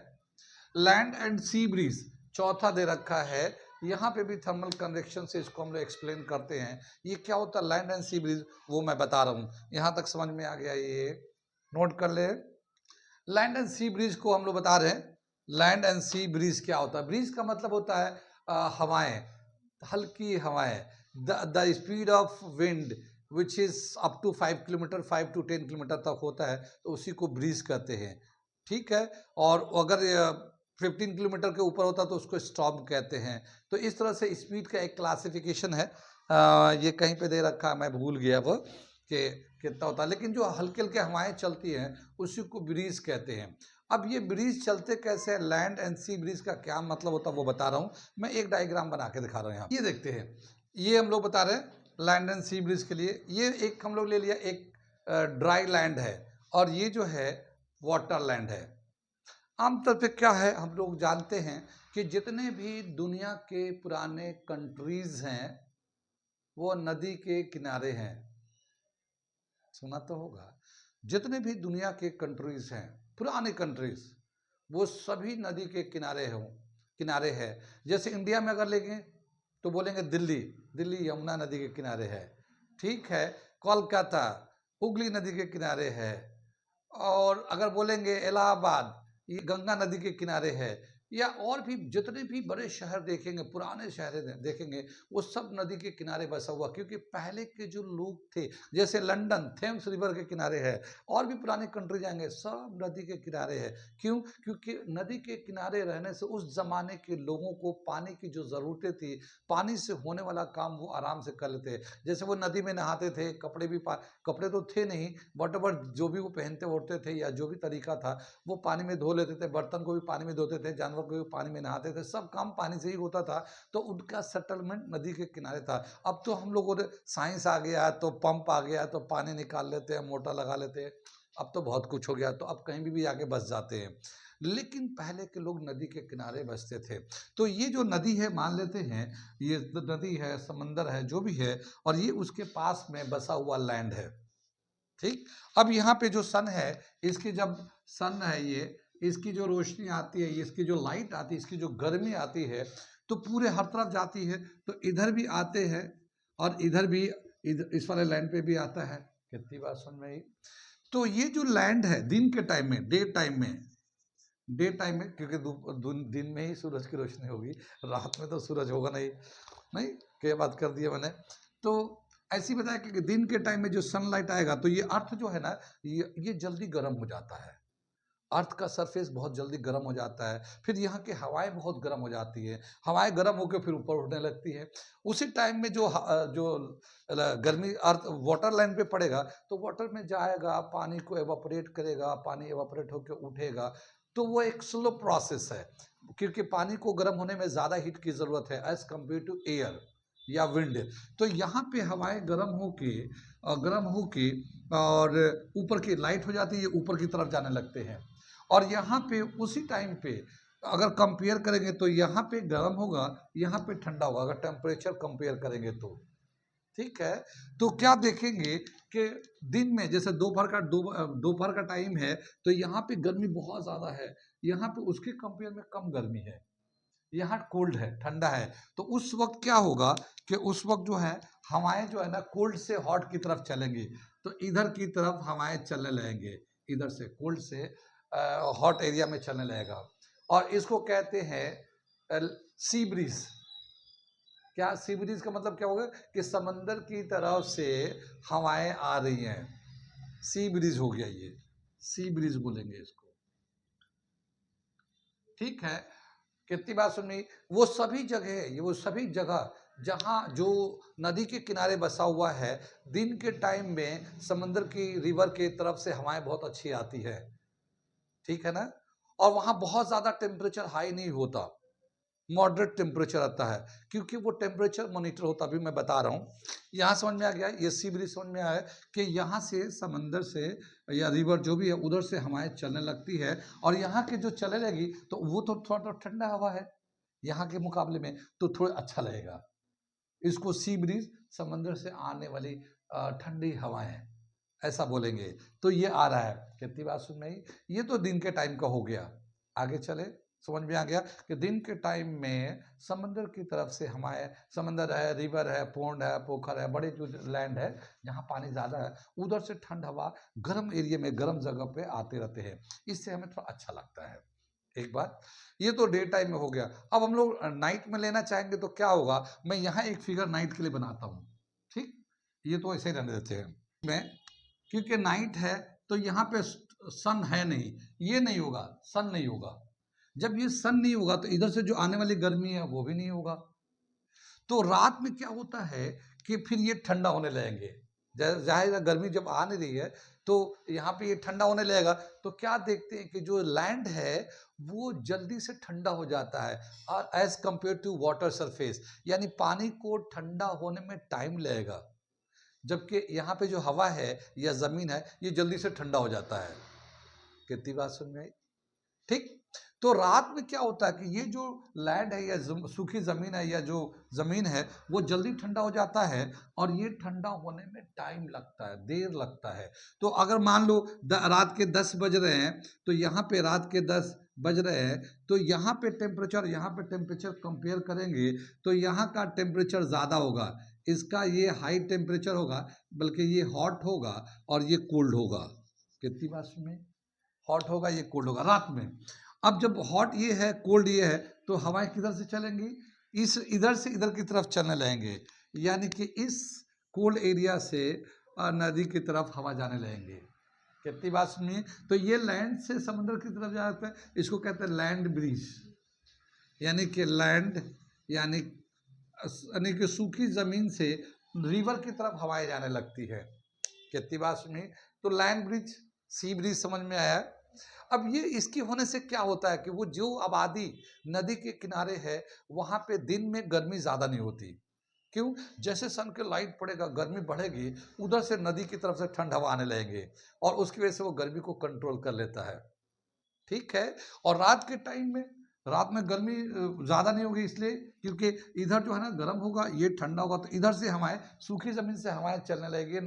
A: लैंड एंड सी ब्रीज चौथा दे रखा है। यहाँ पे भी थर्मल कन्वेक्शन से इसको हम लोग एक्सप्लेन करते हैं। ये क्या होता है लैंड एंड सी ब्रीज, वो मैं बता रहा हूँ। यहाँ तक समझ में आ गया, ये नोट कर ले। लैंड एंड सी ब्रीज को हम लोग बता रहे हैं। लैंड एंड सी ब्रीज क्या होता है? ब्रीज का मतलब होता है हवाएं, हल्की हवाएं। The speed of wind which is up to 5 kilometre, 5 to 10 kilometre तक होता है, तो उसी को ब्रीज कहते हैं, ठीक है। और अगर 15 किलोमीटर के ऊपर होता तो उसको स्टॉर्म कहते हैं। तो इस तरह से स्पीड का एक क्लासिफिकेशन है। ये कहीं पे दे रखा है, मैं भूल गया वो कि कितना होता है, लेकिन जो हल्के हल्के हवाएं चलती हैं उसी को ब्रीज कहते हैं। अब ये ब्रीज चलते कैसे हैं, लैंड एंड सी ब्रीज का क्या मतलब होता है वो बता रहा हूँ। मैं एक डायग्राम बना के दिखा रहा हूँ। यहाँ ये देखते हैं, ये हम लोग बता रहे हैं लैंड एंड सी ब्रीज के लिए। ये एक हम लोग ले लिया, एक ड्राई लैंड है और ये जो है वाटर लैंड है। आमतौर पे क्या है, हम लोग जानते हैं कि जितने भी दुनिया के पुराने कंट्रीज हैं वो नदी के किनारे हैं। सुना तो होगा, जितने भी दुनिया के कंट्रीज हैं, पुराने कंट्रीज, वो सभी नदी के किनारे है। जैसे इंडिया में अगर लेंगे तो बोलेंगे दिल्ली, दिल्ली यमुना नदी के किनारे है, ठीक है। कोलकाता हुगली नदी के किनारे है। और अगर बोलेंगे इलाहाबाद, ये गंगा नदी के किनारे है। या और भी जितने भी बड़े शहर देखेंगे, पुराने शहर देखेंगे, वो सब नदी के किनारे बसा हुआ। क्योंकि पहले के जो लोग थे, जैसे लंदन थेम्स रिवर के किनारे है, और भी पुराने कंट्री जाएंगे सब नदी के किनारे है। क्यों? क्योंकि नदी के किनारे रहने से उस जमाने के लोगों को पानी की जो ज़रूरतें थी, पानी से होने वाला काम वो आराम से कर लेते। जैसे वो नदी में नहाते थे, कपड़े तो थे नहीं, बट जो भी वो पहनते ओढ़ते थे या जो भी तरीका था वो पानी में धो लेते थे, बर्तन को भी पानी में धोते थे, जानवर को भी पानी में नहाते थे, सब काम पानी से ही होता था। तो उनका सेटलमेंट नदी के किनारे था। अब तो हम लोगों ने साइंस आ गया, तो पंप आ गया, तो पानी निकाल लेते हैं, मोटर लगा लेते हैं, अब तो बहुत कुछ हो गया, तो अब कहीं भी आके बस जाते हैं। लेकिन पहले के लोग नदी के किनारे बसते थे। तो ये जो नदी है, मान लेते हैं ये नदी है, समंदर है, जो भी है, और ये उसके पास में बसा हुआ लैंड है, ठीक। अब यहाँ पे जो सन है, इसकी जब सन है ये, इसकी जो रोशनी आती है, इसकी जो लाइट आती है, इसकी जो गर्मी आती है, तो पूरे हर तरफ जाती है। तो इधर भी आते हैं और इधर भी, इधर इस वाले लैंड पे भी आता है। कितनी बात सुन में आई? तो ये जो लैंड है दिन के टाइम में, डे टाइम में, क्योंकि दिन में ही सूरज की रोशनी होगी, रात में तो सूरज होगा नहीं। नहीं, क्या बात कर दी है मैंने। तो ऐसी बताया कि दिन के टाइम में जो सनलाइट आएगा तो ये अर्थ जो है ना, ये जल्दी गर्म हो जाता है। अर्थ का सरफेस बहुत जल्दी गर्म हो जाता है। फिर यहाँ की हवाएं बहुत गर्म हो जाती है, हवाएं गर्म होकर फिर ऊपर उठने लगती है। उसी टाइम में जो गर्मी अर्थ वाटर लाइन पे पड़ेगा, तो वाटर में जाएगा, पानी को एवापोरेट करेगा, पानी एवापोरेट होकर उठेगा। तो वो एक स्लो प्रोसेस है, क्योंकि पानी को गर्म होने में ज़्यादा हीट की ज़रूरत है एज कम्पेयर टू एयर या विंड। तो यहाँ पे हवाएं गर्म होके और ऊपर की लाइट हो जाती है, ऊपर की तरफ जाने लगते हैं। और यहाँ पे उसी टाइम पे अगर कंपेयर करेंगे तो यहाँ पे गर्म होगा, यहाँ पे ठंडा होगा, अगर टेम्परेचर कंपेयर करेंगे तो, ठीक है। तो क्या देखेंगे कि दिन में जैसे दोपहर का टाइम है, तो यहाँ पे गर्मी बहुत ज़्यादा है, यहाँ पे उसके कंपेयर में कम गर्मी है, यहाँ कोल्ड है, ठंडा है। तो उस वक्त क्या होगा कि उस वक्त जो है हवाएं जो है ना कोल्ड से हॉट की तरफ चलेंगी। तो इधर की तरफ हवाएं चलने लगेंगे, इधर से कोल्ड से हॉट एरिया में चलने लगेगा। और इसको कहते हैं सी ब्रीज। क्या सी ब्रीज का मतलब क्या होगा कि समंदर की तरफ से हवाएं आ रही हैं, सी ब्रीज हो गया ये। सी ब्रीज बोलेंगे इसको। ठीक है, कितनी बात सुनी। वो सभी जगह, ये वो सभी जगह जहां जो नदी के किनारे बसा हुआ है, दिन के टाइम में समंदर की रिवर के तरफ से हवाएं बहुत अच्छी आती है, ठीक है ना। और वहां बहुत ज्यादा टेम्परेचर हाई नहीं होता, मॉडरेट टेम्परेचर आता है, क्योंकि वो टेम्परेचर मॉनिटर होता, अभी मैं बता रहा हूँ। यहाँ समझ में आ गया, ये सी ब्रीज समझ में आया कि यहाँ से समंदर से या रिवर जो भी है उधर से हवाएं चलने लगती है, और यहाँ के जो चले लगेगी तो वो तो थोड़ा तो ठंडा हवा है यहाँ के मुकाबले में, तो थोड़ा अच्छा लगेगा। इसको सी ब्रीज, समंदर से आने वाली ठंडी हवाएं, ऐसा बोलेंगे। तो ये आ रहा है, कितनी बात सुन में आई। ये तो दिन के टाइम का हो गया। आगे चले, समझ में आ गया कि दिन के टाइम में समंदर की तरफ से हमारे समंदर है, रिवर है, पोंड है, पोखर है, बड़े जो लैंड है जहाँ पानी ज़्यादा है, उधर से ठंड हवा गर्म एरिया में, गर्म जगह पे आते रहते हैं, इससे हमें थोड़ा अच्छा लगता है। एक बात, ये तो डे टाइम में हो गया। अब हम लोग नाइट में लेना चाहेंगे तो क्या होगा, मैं यहाँ एक फिगर नाइट के लिए बनाता हूँ, ठीक। ये तो ऐसे ही रहने देते हैं में, क्योंकि नाइट है तो यहाँ पे सन है नहीं, ये नहीं होगा, सन नहीं होगा। जब ये सन नहीं होगा तो इधर से जो आने वाली गर्मी है वो भी नहीं होगा। तो रात में क्या होता है कि फिर ये ठंडा होने लगेंगे। जाहिर गर्मी जब आ नहीं रही है तो यहाँ पे ये ठंडा होने लगेगा, तो क्या देखते हैं कि जो लैंड है वो जल्दी से ठंडा हो जाता है, और as compare to water surface, यानी पानी को ठंडा होने में टाइम लगेगा, जबकि यहाँ पे जो हवा है या जमीन है ये जल्दी से ठंडा हो जाता है। कितनी बात सुन में आई, ठीक। तो रात में क्या होता है कि ये जो लैंड है या सूखी जमीन है या जो जमीन है वो जल्दी ठंडा हो जाता है, और ये ठंडा होने में टाइम लगता है, देर लगता है। तो अगर मान लो रात के 10 बज रहे हैं, तो यहाँ पे रात के 10 बज रहे हैं, तो यहाँ पे टेम्परेचर कंपेयर करेंगे तो यहाँ का टेम्परेचर ज़्यादा होगा, इसका ये हाई टेम्परेचर होगा, बल्कि ये हॉट होगा और ये कोल्ड होगा। कितनी बात में, हॉट होगा ये कोल्ड होगा रात में। अब जब हॉट ये है, कोल्ड ये है, तो हवाएं किधर से चलेंगी, इस इधर से इधर की तरफ चलने लगेंगे, यानी कि इस कोल्ड एरिया से नदी की तरफ हवा जाने लगेंगे। कितनी बात सुनिए। तो ये लैंड से समुद्र की तरफ जाता है, इसको कहते हैं लैंड ब्रीज, यानी कि लैंड यानी कि सूखी जमीन से रिवर की तरफ हवाएं जाने लगती है। कितनी बात सुनी। तो लैंड ब्रिज, सी ब्रिज समझ में आया। अब ये इसकी होने से क्या होता है कि वो जो आबादी नदी के किनारे है वहां पे दिन में गर्मी ज्यादा नहीं होती। क्यों, जैसे सन के लाइट पड़ेगा गर्मी बढ़ेगी, उधर से नदी की तरफ से ठंड हवा आने लगेंगे, और उसकी वजह से वो गर्मी को कंट्रोल कर लेता है, ठीक है। और रात में गर्मी ज़्यादा नहीं होगी, इसलिए क्योंकि इधर जो है ना गर्म होगा, ये ठंडा होगा, तो इधर से हवाएं, सूखी ज़मीन से हवाएं चलने लगेगी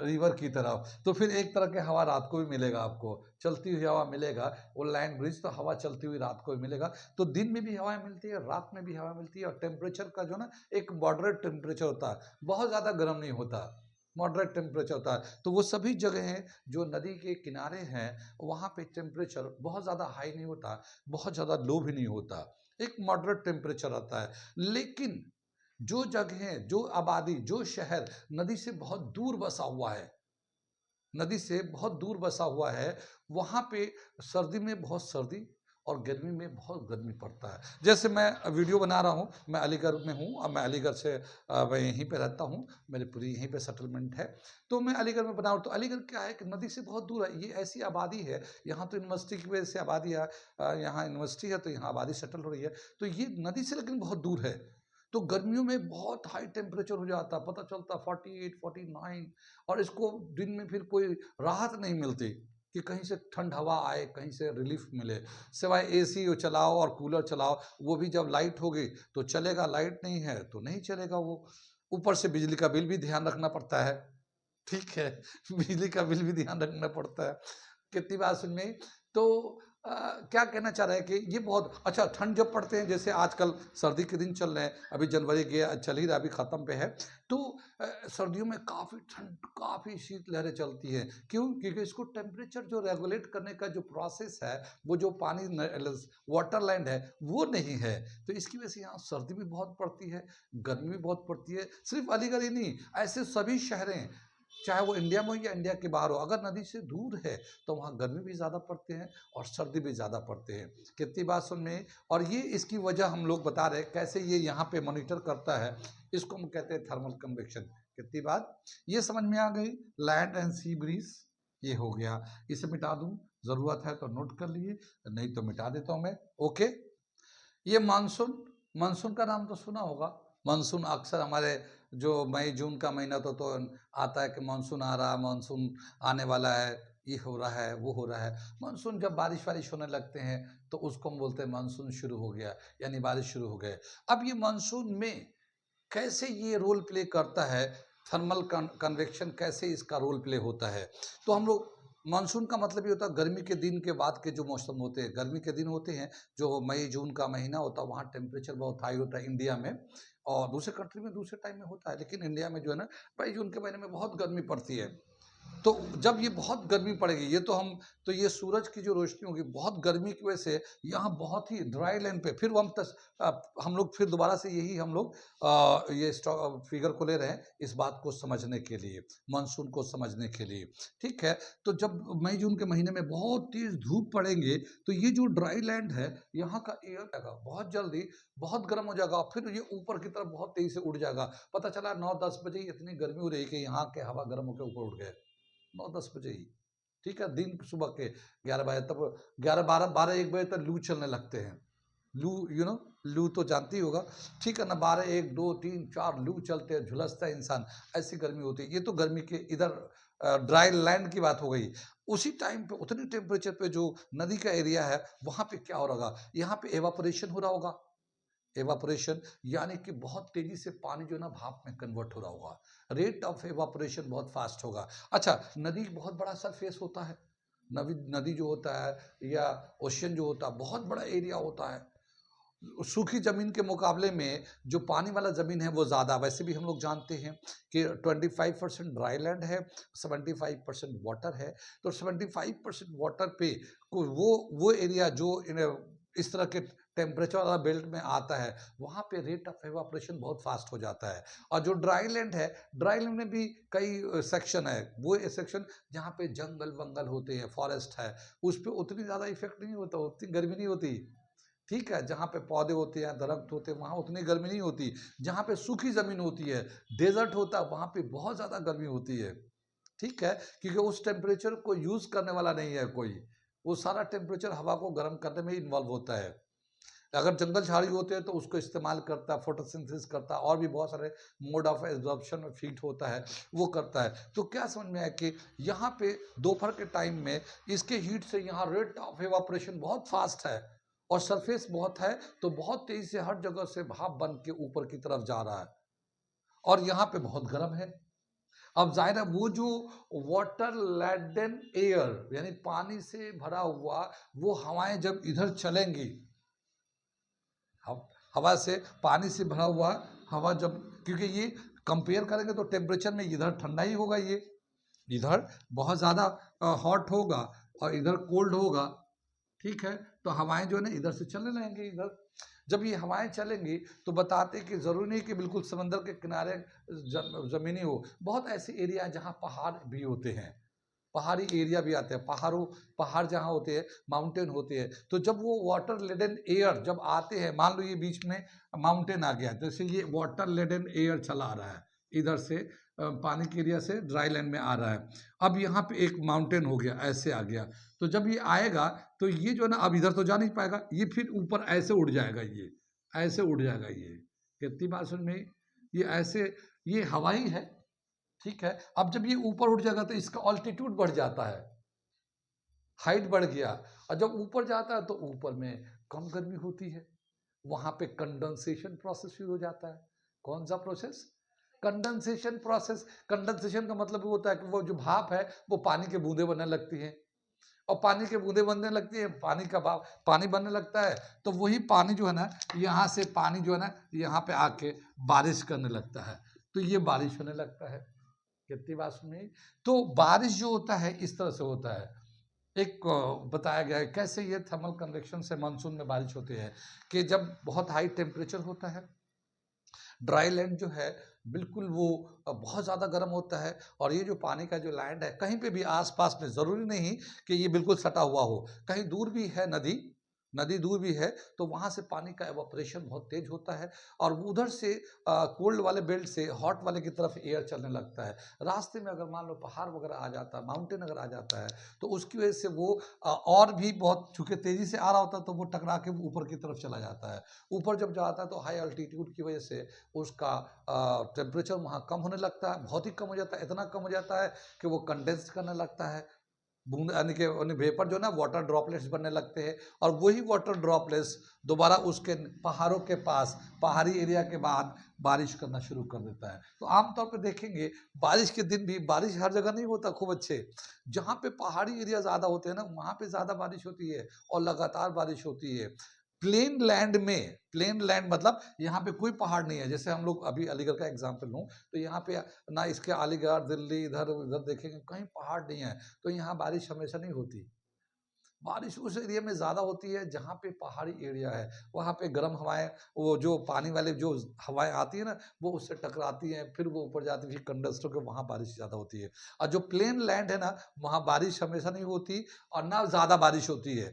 A: रिवर की तरफ, तो फिर एक तरह के हवा रात को भी मिलेगा, आपको चलती हुई हवा मिलेगा। वो लैंड ब्रिज तो हवा चलती हुई रात को भी मिलेगा, तो दिन में भी हवाएं मिलती है, रात में भी हवा मिलती है, और टेम्परेचर का जो ना एक मॉडरेट टेम्परेचर होता है, बहुत ज़्यादा गर्म नहीं होता, मॉडरेट टेम्परेचर होता है। तो वो सभी जगह हैं जो नदी के किनारे हैं, वहाँ पे टेम्परेचर बहुत ज़्यादा हाई नहीं होता, बहुत ज़्यादा लो भी नहीं होता, एक मॉडरेट टेम्परेचर आता है। लेकिन जो जगहें, जो आबादी, जो शहर नदी से बहुत दूर बसा हुआ है, नदी से बहुत दूर बसा हुआ है, वहाँ पे सर्दी में बहुत सर्दी और गर्मी में बहुत गर्मी पड़ता है। जैसे मैं वीडियो बना रहा हूँ, मैं अलीगढ़ में हूँ, और मैं अलीगढ़ से मैं यहीं पे रहता हूँ, मेरी पूरी यहीं पे सेटलमेंट है। तो मैं अलीगढ़ में बना रहा हूँ, तो अलीगढ़ क्या है कि नदी से बहुत दूर है, ये ऐसी आबादी है, यहाँ तो यूनिवर्सिटी की वजह से आबादी है, यहाँ यूनिवर्सिटी है तो यहाँ आबादी सेटल हो रही है, तो ये नदी से लेकिन बहुत दूर है। तो गर्मियों में बहुत हाई टेम्परेचर हो जाता है, पता चलता 48, 49, और इसको दिन में फिर कोई राहत नहीं मिलती कि कहीं से ठंड हवा आए, कहीं से रिलीफ मिले, सिवाय एसी चलाओ और कूलर चलाओ, वो भी जब लाइट होगी तो चलेगा, लाइट नहीं है तो नहीं चलेगा वो। ऊपर से बिजली का बिल भी ध्यान रखना पड़ता है, ठीक है, बिजली का बिल भी ध्यान रखना पड़ता है। कितनी बात सुन में। तो क्या कहना चाह रहे हैं कि ये बहुत अच्छा, ठंड जब पड़ते हैं, जैसे आजकल सर्दी के दिन चल रहे हैं, अभी जनवरी गया चल ही रहा, अभी ख़त्म पे है, तो सर्दियों में काफ़ी ठंड, काफ़ी शीत लहरें चलती हैं। क्यों, क्योंकि इसको टेम्परेचर जो रेगुलेट करने का जो प्रोसेस है, वो जो पानी वाटर लैंड है वो नहीं है, तो इसकी वजह से यहाँ सर्दी भी बहुत पड़ती है, गर्मी भी बहुत पड़ती है। सिर्फ अलीगढ़ ही नहीं, ऐसे सभी शहरें चाहे वो इंडिया में हो या इंडिया के बाहर हो। अगर नदी से दूर है तो वहाँ गर्मी भी ज़्यादा पड़ते हैं और सर्दी भी ज़्यादा पड़ते हैं। कितनी बात सुन में। और ये इसकी वजह हम लोग बता रहे हैं कैसे ये यहाँ पे मॉनिटर करता है। इसको हम कहते हैं थर्मल कन्वेक्शन। कितनी बात ये समझ में आ गई। लैंड एंड सी ब्रीज ये हो गया। इसे मिटा दूं, जरूरत है तो नोट कर लिए, नहीं तो मिटा देता हूं मैं। ओके। ये मानसून, मानसून का नाम तो सुना होगा। मानसून अक्सर हमारे जो मई जून का महीना तो आता है कि मानसून आ रहा है, मानसून आने वाला है, ये हो रहा है, वो हो रहा है। मानसून जब बारिश वारिश होने लगते हैं तो उसको हम बोलते हैं मानसून शुरू हो गया, यानी बारिश शुरू हो गए। अब ये मानसून में कैसे ये रोल प्ले करता है, थर्मल कन्वेक्शन कैसे इसका रोल प्ले होता है। तो हम लोग मानसून का मतलब ये होता है गर्मी के दिन के बाद के जो मौसम होते हैं, गर्मी के दिन होते हैं जो मई जून का महीना होता है, वहाँ टेम्परेचर बहुत हाई होता है इंडिया में। और दूसरे कंट्री में दूसरे टाइम में होता है, लेकिन इंडिया में जो है ना मई जून के महीने में बहुत गर्मी पड़ती है। तो जब ये बहुत गर्मी पड़ेगी, ये तो हम तो ये सूरज की जो रोशनी होगी बहुत गर्मी की वजह से यहाँ बहुत ही ड्राई लैंड पे फिर हम लोग फिर दोबारा से यही हम लोग ये फिगर को ले रहे हैं इस बात को समझने के लिए, मानसून को समझने के लिए। ठीक है। तो जब मई जून के महीने में बहुत तेज धूप पड़ेंगे तो ये जो ड्राई लैंड है यहाँ का एयर बहुत जल्दी बहुत गर्म हो जाएगा, फिर ये ऊपर की तरफ बहुत तेजी से उड़ जाएगा। पता चला 9-10 बजे इतनी गर्मी हो रही कि यहाँ के हवा गर्म होकर ऊपर उड़ गए 9-10 बजे ही। ठीक है। दिन सुबह के 11 बजे तक, 11-12-1 बजे तक लू चलने लगते हैं। लू लू तो जानती होगा। ठीक है ना। 12 1 2 3 4 लू चलते हैं, झुलसता है इंसान, ऐसी गर्मी होती है। ये तो गर्मी के इधर ड्राई लैंड की बात हो गई। उसी टाइम पे उतनी टेम्परेचर पे जो नदी का एरिया है वहां पे क्या हो रहा होगा, यहाँ पे एवापोरेशन हो रहा होगा। एवापोरेशन यानी कि बहुत तेजी से पानी जो है ना भाप में कन्वर्ट हो रहा होगा। रेट ऑफ एवापोरेशन बहुत फास्ट होगा। अच्छा, नदी बहुत बड़ा सरफेस होता है। नदी नदी जो होता है या ओशियन जो होता है बहुत बड़ा एरिया होता है। सूखी जमीन के मुकाबले में जो पानी वाला जमीन है वो ज़्यादा। वैसे भी हम लोग जानते हैं कि 25% ड्राई लैंड है, 75% वाटर है। तो 75% वाटर पे वो एरिया जो इस तरह के टेम्परेचर वाला बेल्ट में आता है वहाँ पे रेट ऑफ एवापोरेशन बहुत फास्ट हो जाता है। और जो ड्राई लैंड है, ड्राई लैंड में भी कई सेक्शन है। वो सेक्शन जहाँ पे जंगल वंगल होते हैं, फॉरेस्ट है, उस पर उतनी ज़्यादा इफेक्ट नहीं होता, उतनी गर्मी नहीं होती। ठीक है। जहाँ पे पौधे होते हैं, दरख्त होते हैं, वहाँ उतनी गर्मी नहीं होती। जहाँ पे सूखी ज़मीन होती है, डेजर्ट होता है, वहाँ पे बहुत ज़्यादा गर्मी होती है। ठीक है। क्योंकि उस टेम्परेचर को यूज़ करने वाला नहीं है कोई, वो सारा टेम्परेचर हवा को गर्म करने में ही इन्वॉल्व होता है। अगर जंगल झाड़ी होते हैं तो उसको इस्तेमाल करता है, फोटोसिंथेसिस करता है, और भी बहुत सारे मोड ऑफ एब्जॉर्प्शन में फीट होता है, वो करता है। तो क्या समझ में आया कि यहाँ पे दोपहर के टाइम में इसके हीट से यहाँ रेट ऑफ एवापोरेशन बहुत फास्ट है और सरफेस बहुत है, तो बहुत तेजी से हर जगह से भाप बन के ऊपर की तरफ जा रहा है और यहाँ पे बहुत गर्म है। अब जाहिर है वो जो वाटर लेडन एयर यानी पानी से भरा हुआ वो हवाएं जब इधर चलेंगी, हवा से पानी से भरा हुआ हवा जब, क्योंकि ये कंपेयर करेंगे तो टेम्परेचर में इधर ठंडा ही होगा, ये इधर बहुत ज़्यादा हॉट होगा और इधर कोल्ड होगा। ठीक है। तो हवाएं जो है ना इधर से चलने लगेंगी इधर। जब ये हवाएं चलेंगी तो बताते कि ज़रूरी नहीं कि बिल्कुल समंदर के किनारे ज़मीनी हो, बहुत ऐसे एरिया हैं जहाँ पहाड़ भी होते हैं, पहाड़ी एरिया भी आते हैं। पहाड़ जहाँ होते हैं, माउंटेन होते हैं, तो जब वो वाटर लेडन एयर जब आते हैं, मान लो ये बीच में माउंटेन आ गया, जैसे ये वाटर लेडन एयर चला आ रहा है इधर से पानी के एरिया से ड्राई लैंड में आ रहा है। अब यहाँ पे एक माउंटेन हो गया, ऐसे आ गया, तो जब ये आएगा तो ये जो है ना अब इधर तो जा नहीं पाएगा, ये फिर ऊपर ऐसे उड़ जाएगा, ये ऐसे उड़ जाएगा। ये कितनी बात सुन में, ये ऐसे, ये हवा ही है। ठीक है। अब जब ये ऊपर उठ जाएगा तो इसका ऑल्टीट्यूड बढ़ जाता है, हाइट बढ़ गया, और जब ऊपर जाता है तो ऊपर में कम गर्मी होती है, वहां पे कंडेंसेशन प्रोसेस शुरू हो जाता है। कौन सा प्रोसेस? Condensation process. कंडेंसेशन का मतलब वो होता है कि वो जो भाप है वो पानी के बूंदे बनने लगती हैं, और पानी के बूंदे बनने लगती है, पानी का भाप पानी बनने लगता है, तो वही पानी जो है ना यहाँ से पानी जो है ना यहाँ पे आके बारिश करने लगता है, तो ये बारिश होने लगता है। कितनी बात सुनी। तो बारिश जो होता है इस तरह से होता है। एक बताया गया है कैसे ये थर्मल कन्वेक्शन से मानसून में बारिश होती है कि जब बहुत हाई टेम्परेचर होता है, ड्राई लैंड जो है बिल्कुल वो बहुत ज़्यादा गर्म होता है। और ये जो पानी का जो लैंड है कहीं पे भी आसपास में, ज़रूरी नहीं कि ये बिल्कुल सटा हुआ हो, कहीं दूर भी है नदी, नदी दूर भी है, तो वहाँ से पानी का एवापोरेशन बहुत तेज होता है और उधर से कोल्ड वाले बेल्ट से हॉट वाले की तरफ एयर चलने लगता है। रास्ते में अगर मान लो पहाड़ वगैरह आ जाता है, माउंटेन अगर आ जाता है, तो उसकी वजह से वो और भी बहुत, चूंकि तेजी से आ रहा होता है तो वो टकरा के ऊपर की तरफ चला जाता है। ऊपर जब जाता है तो हाई अल्टीट्यूड की वजह से उसका टेम्परेचर वहाँ कम होने लगता है, बहुत ही कम हो जाता है, इतना कम हो जाता है कि वो कंडेंस करने लगता है, बूंद यानी कि वेपर जो है ना, वाटर ड्रॉपलेट्स बनने लगते हैं। और वही वाटर ड्रॉपलेट्स दोबारा उसके पहाड़ों के पास, पहाड़ी एरिया के बाद बारिश करना शुरू कर देता है। तो आमतौर पे देखेंगे बारिश के दिन भी, बारिश हर जगह नहीं होता खूब अच्छे, जहाँ पे पहाड़ी एरिया ज़्यादा होते हैं ना वहाँ पे ज़्यादा बारिश होती है और लगातार बारिश होती है। प्लेन लैंड में, प्लेन लैंड मतलब यहाँ पे कोई पहाड़ नहीं है, जैसे हम लोग अभी अलीगढ़ का एग्जाम्पल लूँ तो यहाँ पे ना इसके अलीगढ़, दिल्ली, इधर उधर देखेंगे कहीं पहाड़ नहीं है, तो यहाँ बारिश हमेशा नहीं होती। बारिश उस एरिया में ज़्यादा होती है जहाँ पे पहाड़ी एरिया है, वहाँ पे गर्म हवाएं, वो जो पानी वाले जो हवाएं आती है ना, वो उससे टकराती हैं, फिर वो ऊपर जाती है, फिर कंडेंसर के वहाँ बारिश ज़्यादा होती है। और जो प्लेन लैंड है ना, वहाँ बारिश हमेशा नहीं होती और ना ज़्यादा बारिश होती है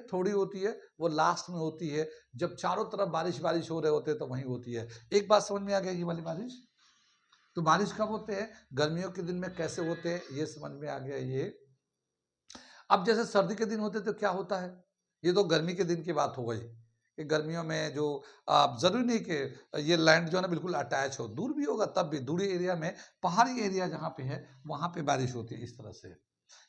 A: थोड़ी होती है, वो लास्ट में होती है, जब चारों तरफ बारिश बारिश हो रहे होते हैं तो वहीं होती है। एक बात समझ में आ गया ये वाली बारिश? तो बारिश कब होते हैं, गर्मियों के दिन में कैसे होते हैं, ये समझ में आ गया ये। अब जैसे सर्दी के दिन होते तो क्या होता है, ये तो गर्मी के दिन की बात हो गई कि गर्मियों में जो जरूरी नहीं कि ये लैंड जो है ना बिल्कुल अटैच हो, दूर भी होगा तब भी, दूरी एरिया में, पहाड़ी एरिया जहाँ पे है वहाँ पे बारिश होती है इस तरह से।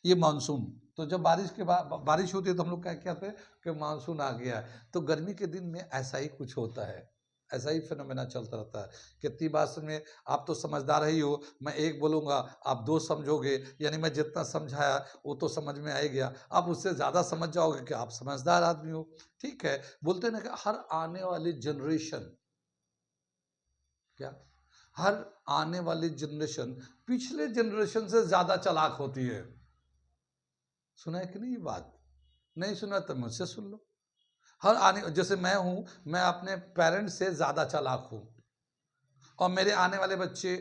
A: ये मानसून, तो जब बारिश के बाद बारिश होती है तो हम लोग क्या कहते हैं कि मानसून आ गया है। तो गर्मी के दिन में ऐसा ही कुछ होता है, ऐसा ही फिनोमेना चलता रहता है। कितनी बात में आप तो समझदार ही हो, मैं एक बोलूँगा आप दो समझोगे, यानी मैं जितना समझाया वो तो समझ में आ ही गया, आप उससे ज़्यादा समझ जाओगे कि आप समझदार आदमी हो। ठीक है, बोलते हैं ना कि हर आने वाली जनरेशन, क्या, हर आने वाली जनरेशन पिछले जनरेशन से ज़्यादा चालाक होती है। सुना है कि नहीं ये बात? नहीं सुना तो मुझसे सुन लो। हर आने, जैसे मैं हूँ, मैं अपने पेरेंट्स से ज़्यादा चालाक हूँ और मेरे आने वाले बच्चे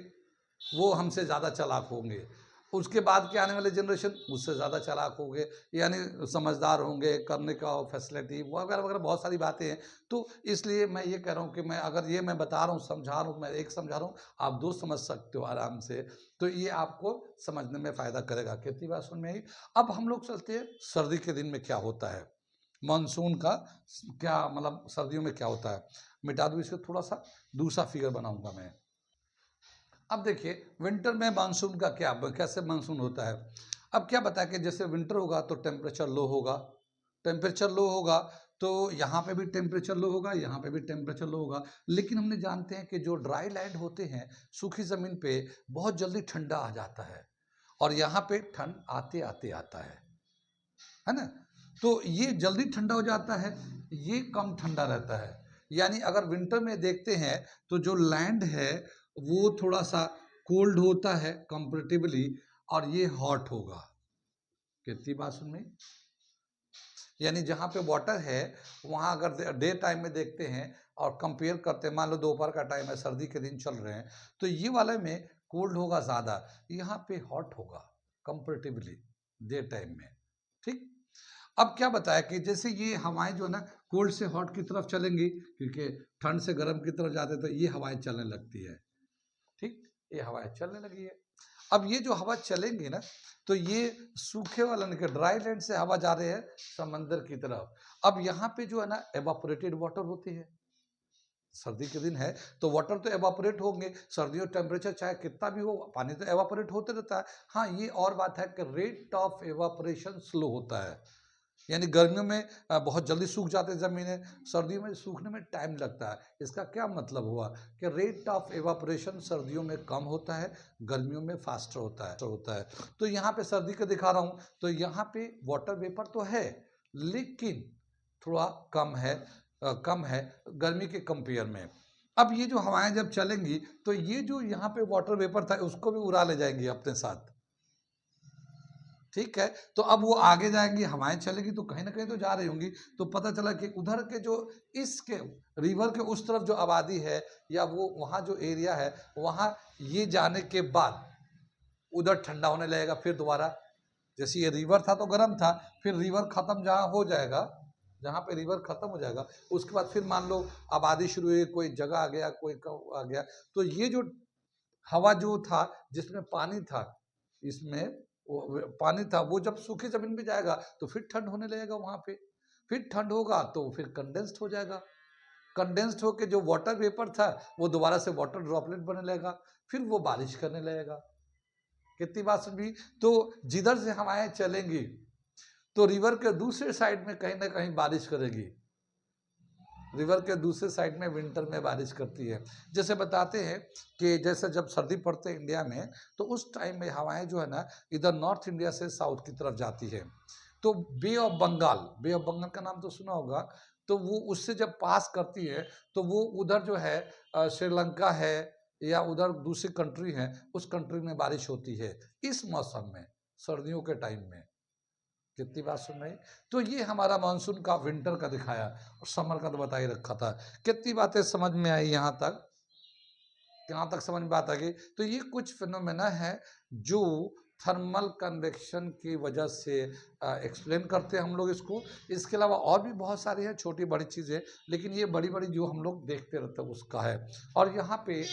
A: वो हमसे ज़्यादा चालाक होंगे, उसके बाद के आने वाले जनरेशन मुझसे ज़्यादा चालाक होंगे, यानी समझदार होंगे, करने का फैसिलिटी वगैरह वगैरह बहुत सारी बातें हैं। तो इसलिए मैं ये कह रहा हूँ कि मैं अगर ये मैं बता रहा हूँ, समझा रहा हूँ, मैं एक समझा रहा हूँ, आप दो समझ सकते हो आराम से, तो ये आपको समझने में फ़ायदा करेगा। कितनी बात सुन में आई? अब हम लोग चलते हैं सर्दी के दिन में क्या होता है, मानसून का क्या मतलब, सर्दियों में क्या होता है। मिटा दूँ इसको, थोड़ा सा दूसरा फिगर बनाऊंगा मैं। अब देखिए विंटर में मानसून का क्या, कैसे मानसून होता है। अब क्या बताया कि जैसे विंटर होगा तो टेम्परेचर लो होगा, टेम्परेचर लो होगा तो यहाँ पे भी टेम्परेचर लो होगा, यहाँ पे भी टेम्परेचर लो होगा। लेकिन हमने जानते हैं कि जो ड्राई लैंड होते हैं, सूखी ज़मीन पे बहुत जल्दी ठंडा आ जाता है और यहाँ पे ठंड आते आते आता है ना। तो ये जल्दी ठंडा हो जाता है, ये कम ठंडा रहता है। यानी अगर विंटर में देखते हैं तो जो लैंड है वो थोड़ा सा कोल्ड होता है कंपेरेटिवली, और ये हॉट होगा। कितनी बात सुन में? यानी जहाँ पे वाटर है वहाँ अगर डे टाइम में देखते हैं और कंपेयर करते हैं, मान लो दोपहर का टाइम है, सर्दी के दिन चल रहे हैं, तो ये वाले में कोल्ड होगा ज़्यादा, यहाँ पे हॉट होगा कंपेरेटिवली डे टाइम में। ठीक। अब क्या बताया कि जैसे ये हवाएं जो है ना कोल्ड से हॉट की तरफ चलेंगी, क्योंकि ठंड से गर्म की तरफ जाते तो ये हवाएं चलने लगती है। ठीक, ये हवाएं चलने लगी है। अब ये जो हवा चलेंगी ना, तो ये सूखे वाला निकल, ड्राई लैंड से हवा जा रही है समंदर की तरफ। अब यहाँ पे जो है ना एवापोरेटेड वाटर होती है, सर्दी के दिन है तो वाटर तो एवापोरेट होंगे, सर्दियों टेम्परेचर चाहे कितना भी हो पानी तो एवापोरेट होते रहता है। हाँ, ये और बात है कि रेट ऑफ एवापोरेशन स्लो होता है, यानी गर्मियों में बहुत जल्दी सूख जाते हैं ज़मीनें, सर्दियों में सूखने में टाइम लगता है। इसका क्या मतलब हुआ कि रेट ऑफ एवापोरेशन सर्दियों में कम होता है, गर्मियों में फास्टर होता है। तो यहाँ पे सर्दी का दिखा रहा हूँ, तो यहाँ पे वाटर वेपर तो है लेकिन थोड़ा कम है गर्मी के कंपेयर में। अब ये जो हवाएं जब चलेंगी तो ये जो यहाँ पे वाटर वेपर था उसको भी उड़ा ले जाएंगी अपने साथ। ठीक है। तो अब वो आगे जाएंगी, हवाएं चलेगी तो कहीं ना कहीं तो जा रही होंगी। तो पता चला कि उधर के जो इसके रिवर के उस तरफ जो आबादी है या वो वहाँ जो एरिया है, वहाँ ये जाने के बाद उधर ठंडा होने लगेगा। फिर दोबारा जैसे ये रिवर था तो गर्म था, फिर रिवर खत्म जहाँ हो जाएगा, जहाँ पे रिवर खत्म हो जाएगा, उसके बाद फिर मान लो आबादी शुरू हुई, कोई जगह आ गया, कोई आ गया, तो ये जो हवा जो था जिसमें पानी था, इसमें पानी था, वो जब सूखी जमीन पे जाएगा तो फिर ठंड होने लगेगा वहां पे। फिर ठंड होगा तो फिर कंडेंस्ड हो जाएगा। कंडेंस्ड होके जो वाटर वेपर था वो दोबारा से वाटर ड्रॉपलेट बनने लगेगा, फिर वो बारिश करने लगेगा। कितनी बात समझी? तो जिधर से हवाएं चलेंगी तो रिवर के दूसरे साइड में कहीं ना कहीं बारिश करेगी। रिवर के दूसरे साइड में विंटर में बारिश करती है। जैसे बताते हैं कि जैसे जब सर्दी पड़ती है इंडिया में, तो उस टाइम में हवाएं जो है ना इधर नॉर्थ इंडिया से साउथ की तरफ जाती है। तो Bay of Bengal, Bay of Bengal का नाम तो सुना होगा, तो वो उससे जब पास करती है तो वो उधर जो है श्रीलंका है या उधर दूसरी कंट्री है, उस कंट्री में बारिश होती है इस मौसम में, सर्दियों के टाइम में। कितनी बात सुन रही? तो ये हमारा मानसून का विंटर का दिखाया और समर का तो बता ही रखा था। कितनी बातें समझ में आई यहाँ तक? यहाँ तक समझ में बात आ गई। तो ये कुछ फिनोमेना है जो थर्मल कन्वेक्शन की वजह से एक्सप्लेन करते हैं हम लोग इसको। इसके अलावा और भी बहुत सारी हैं छोटी बड़ी चीज़ें, लेकिन ये बड़ी बड़ी जो हम लोग देखते रहते हैं उसका है। और यहाँ पे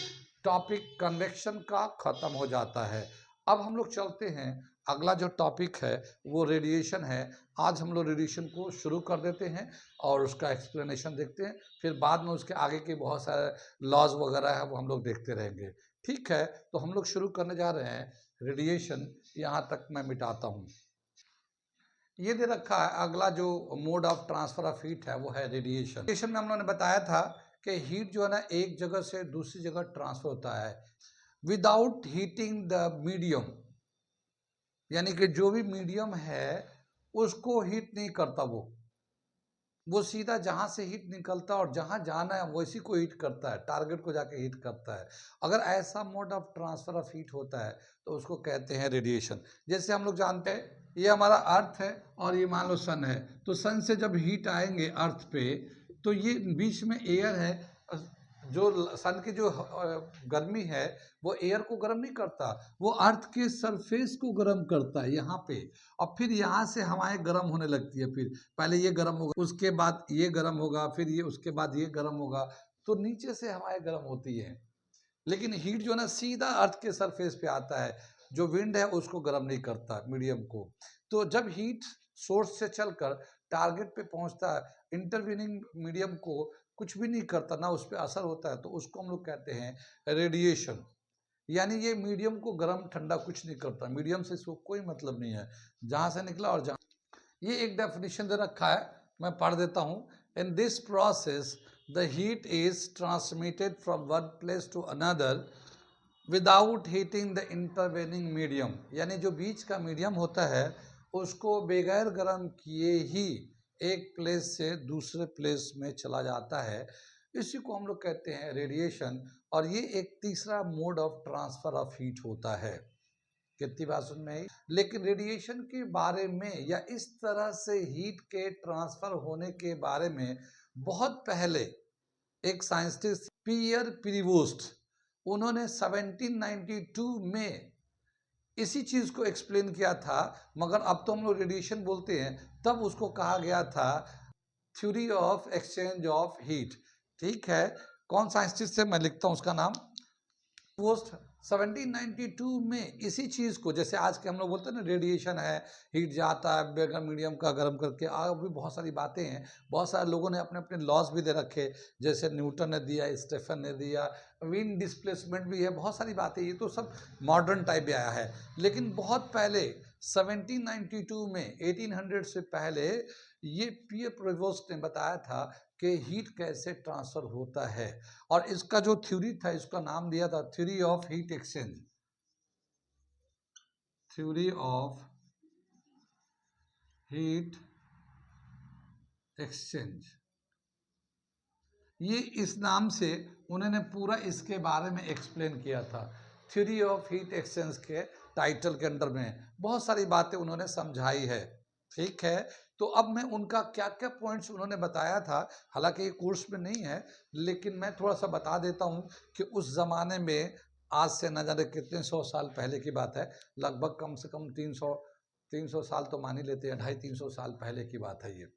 A: टॉपिक कन्वेक्शन का खत्म हो जाता है। अब हम लोग चलते हैं, अगला जो टॉपिक है वो रेडिएशन है। आज हम लोग रेडिएशन को शुरू कर देते हैं और उसका एक्सप्लेनेशन देखते हैं, फिर बाद में उसके आगे के बहुत सारे लॉज वगैरह है वो हम लोग देखते रहेंगे। ठीक है, तो हम लोग शुरू करने जा रहे हैं रेडिएशन। यहाँ तक मैं मिटाता हूँ। ये दे रखा है अगला जो mode of transfer of heat है वो है रेडिएशन। रेडिएशन में हम लोगों ने बताया था कि हीट जो है ना एक जगह से दूसरी जगह ट्रांसफर होता है विदाउट हीटिंग द मीडियम, यानी कि जो भी मीडियम है उसको हीट नहीं करता, वो सीधा जहां से हीट निकलता है और जहां जाना है वैसी को हीट करता है, टारगेट को जाके हीट करता है। अगर ऐसा mode of transfer of heat होता है तो उसको कहते हैं रेडिएशन। जैसे हम लोग जानते हैं ये हमारा अर्थ है और ये मान लो सन है, तो सन से जब हीट आएंगे अर्थ पे तो ये बीच में एयर है, जो सन की जो गर्मी है वो एयर को गर्म नहीं करता, वो अर्थ के सरफेस को गर्म करता है यहाँ पे। और फिर यहाँ से हवाएं गर्म होने लगती है, फिर पहले ये गर्म होगा, उसके बाद ये गर्म होगा, फिर ये, उसके बाद ये गर्म होगा, तो नीचे से हवाएं गर्म होती है। लेकिन हीट जो है ना सीधा अर्थ के सरफेस पे आता है, जो विंड है उसको गर्म नहीं करता मीडियम को। तो जब हीट सोर्स से चलकर टारगेट पे पहुंचता है, इंटरवीनिंग मीडियम को कुछ भी नहीं करता, ना उस पर असर होता है, तो उसको हम लोग कहते हैं रेडिएशन। यानी ये मीडियम को गर्म ठंडा कुछ नहीं करता, मीडियम से इसको कोई मतलब नहीं है, जहां से निकला और जहां। ये एक डेफिनेशन दे रखा है, मैं पढ़ देता हूँ। In this process the heat is transmitted from one place to another without heating the intervening medium, यानी जो बीच का मीडियम होता है उसको बगैर गर्म किए ही एक प्लेस से दूसरे प्लेस में चला जाता है। इसी को हम लोग कहते हैं रेडिएशन। और ये एक तीसरा mode of transfer of heat होता है। कितनी बात सुन में आई? लेकिन रेडिएशन के बारे में या इस तरह से हीट के ट्रांसफर होने के बारे में बहुत पहले एक साइंटिस्ट पियर प्रीवोस्ट, उन्होंने 1792 में इसी चीज को एक्सप्लेन किया था। मगर अब तो हम लोग रेडिएशन बोलते हैं, तब उसको कहा गया था theory of exchange of heat. ठीक है, कौन साइंटिस्ट है मैं लिखता हूं उसका नाम। पोस्ट 1792 में इसी चीज़ को, जैसे आज के हम लोग बोलते हैं ना रेडिएशन है, हीट जाता है बेगर मीडियम का गर्म करके, आगे भी बहुत सारी बातें हैं, बहुत सारे लोगों ने अपने अपने लॉज भी दे रखे, जैसे न्यूटन ने दिया, स्टेफन ने दिया, विंड डिस्प्लेसमेंट भी है, बहुत सारी बातें, ये तो सब मॉडर्न टाइप में आया है। लेकिन बहुत पहले 1792 में 1800 से पहले ये पियर प्रेवोस्ट ने बताया था कि हीट कैसे ट्रांसफर होता है। और इसका जो थ्योरी था इसका नाम दिया था theory of heat exchange, theory of heat exchange. ये इस नाम से उन्होंने पूरा इसके बारे में एक्सप्लेन किया था, थ्योरी ऑफ हीट एक्सचेंज के टाइटल के अंडर में बहुत सारी बातें उन्होंने समझाई है। ठीक है, तो अब मैं उनका क्या क्या पॉइंट्स उन्होंने बताया था, हालांकि ये कोर्स में नहीं है, लेकिन मैं थोड़ा सा बता देता हूँ कि उस ज़माने में, आज से न जाने कितने 100 साल पहले की बात है, लगभग कम से कम 300 साल तो मान ही लेते हैं, 250-300 साल पहले की बात है ये।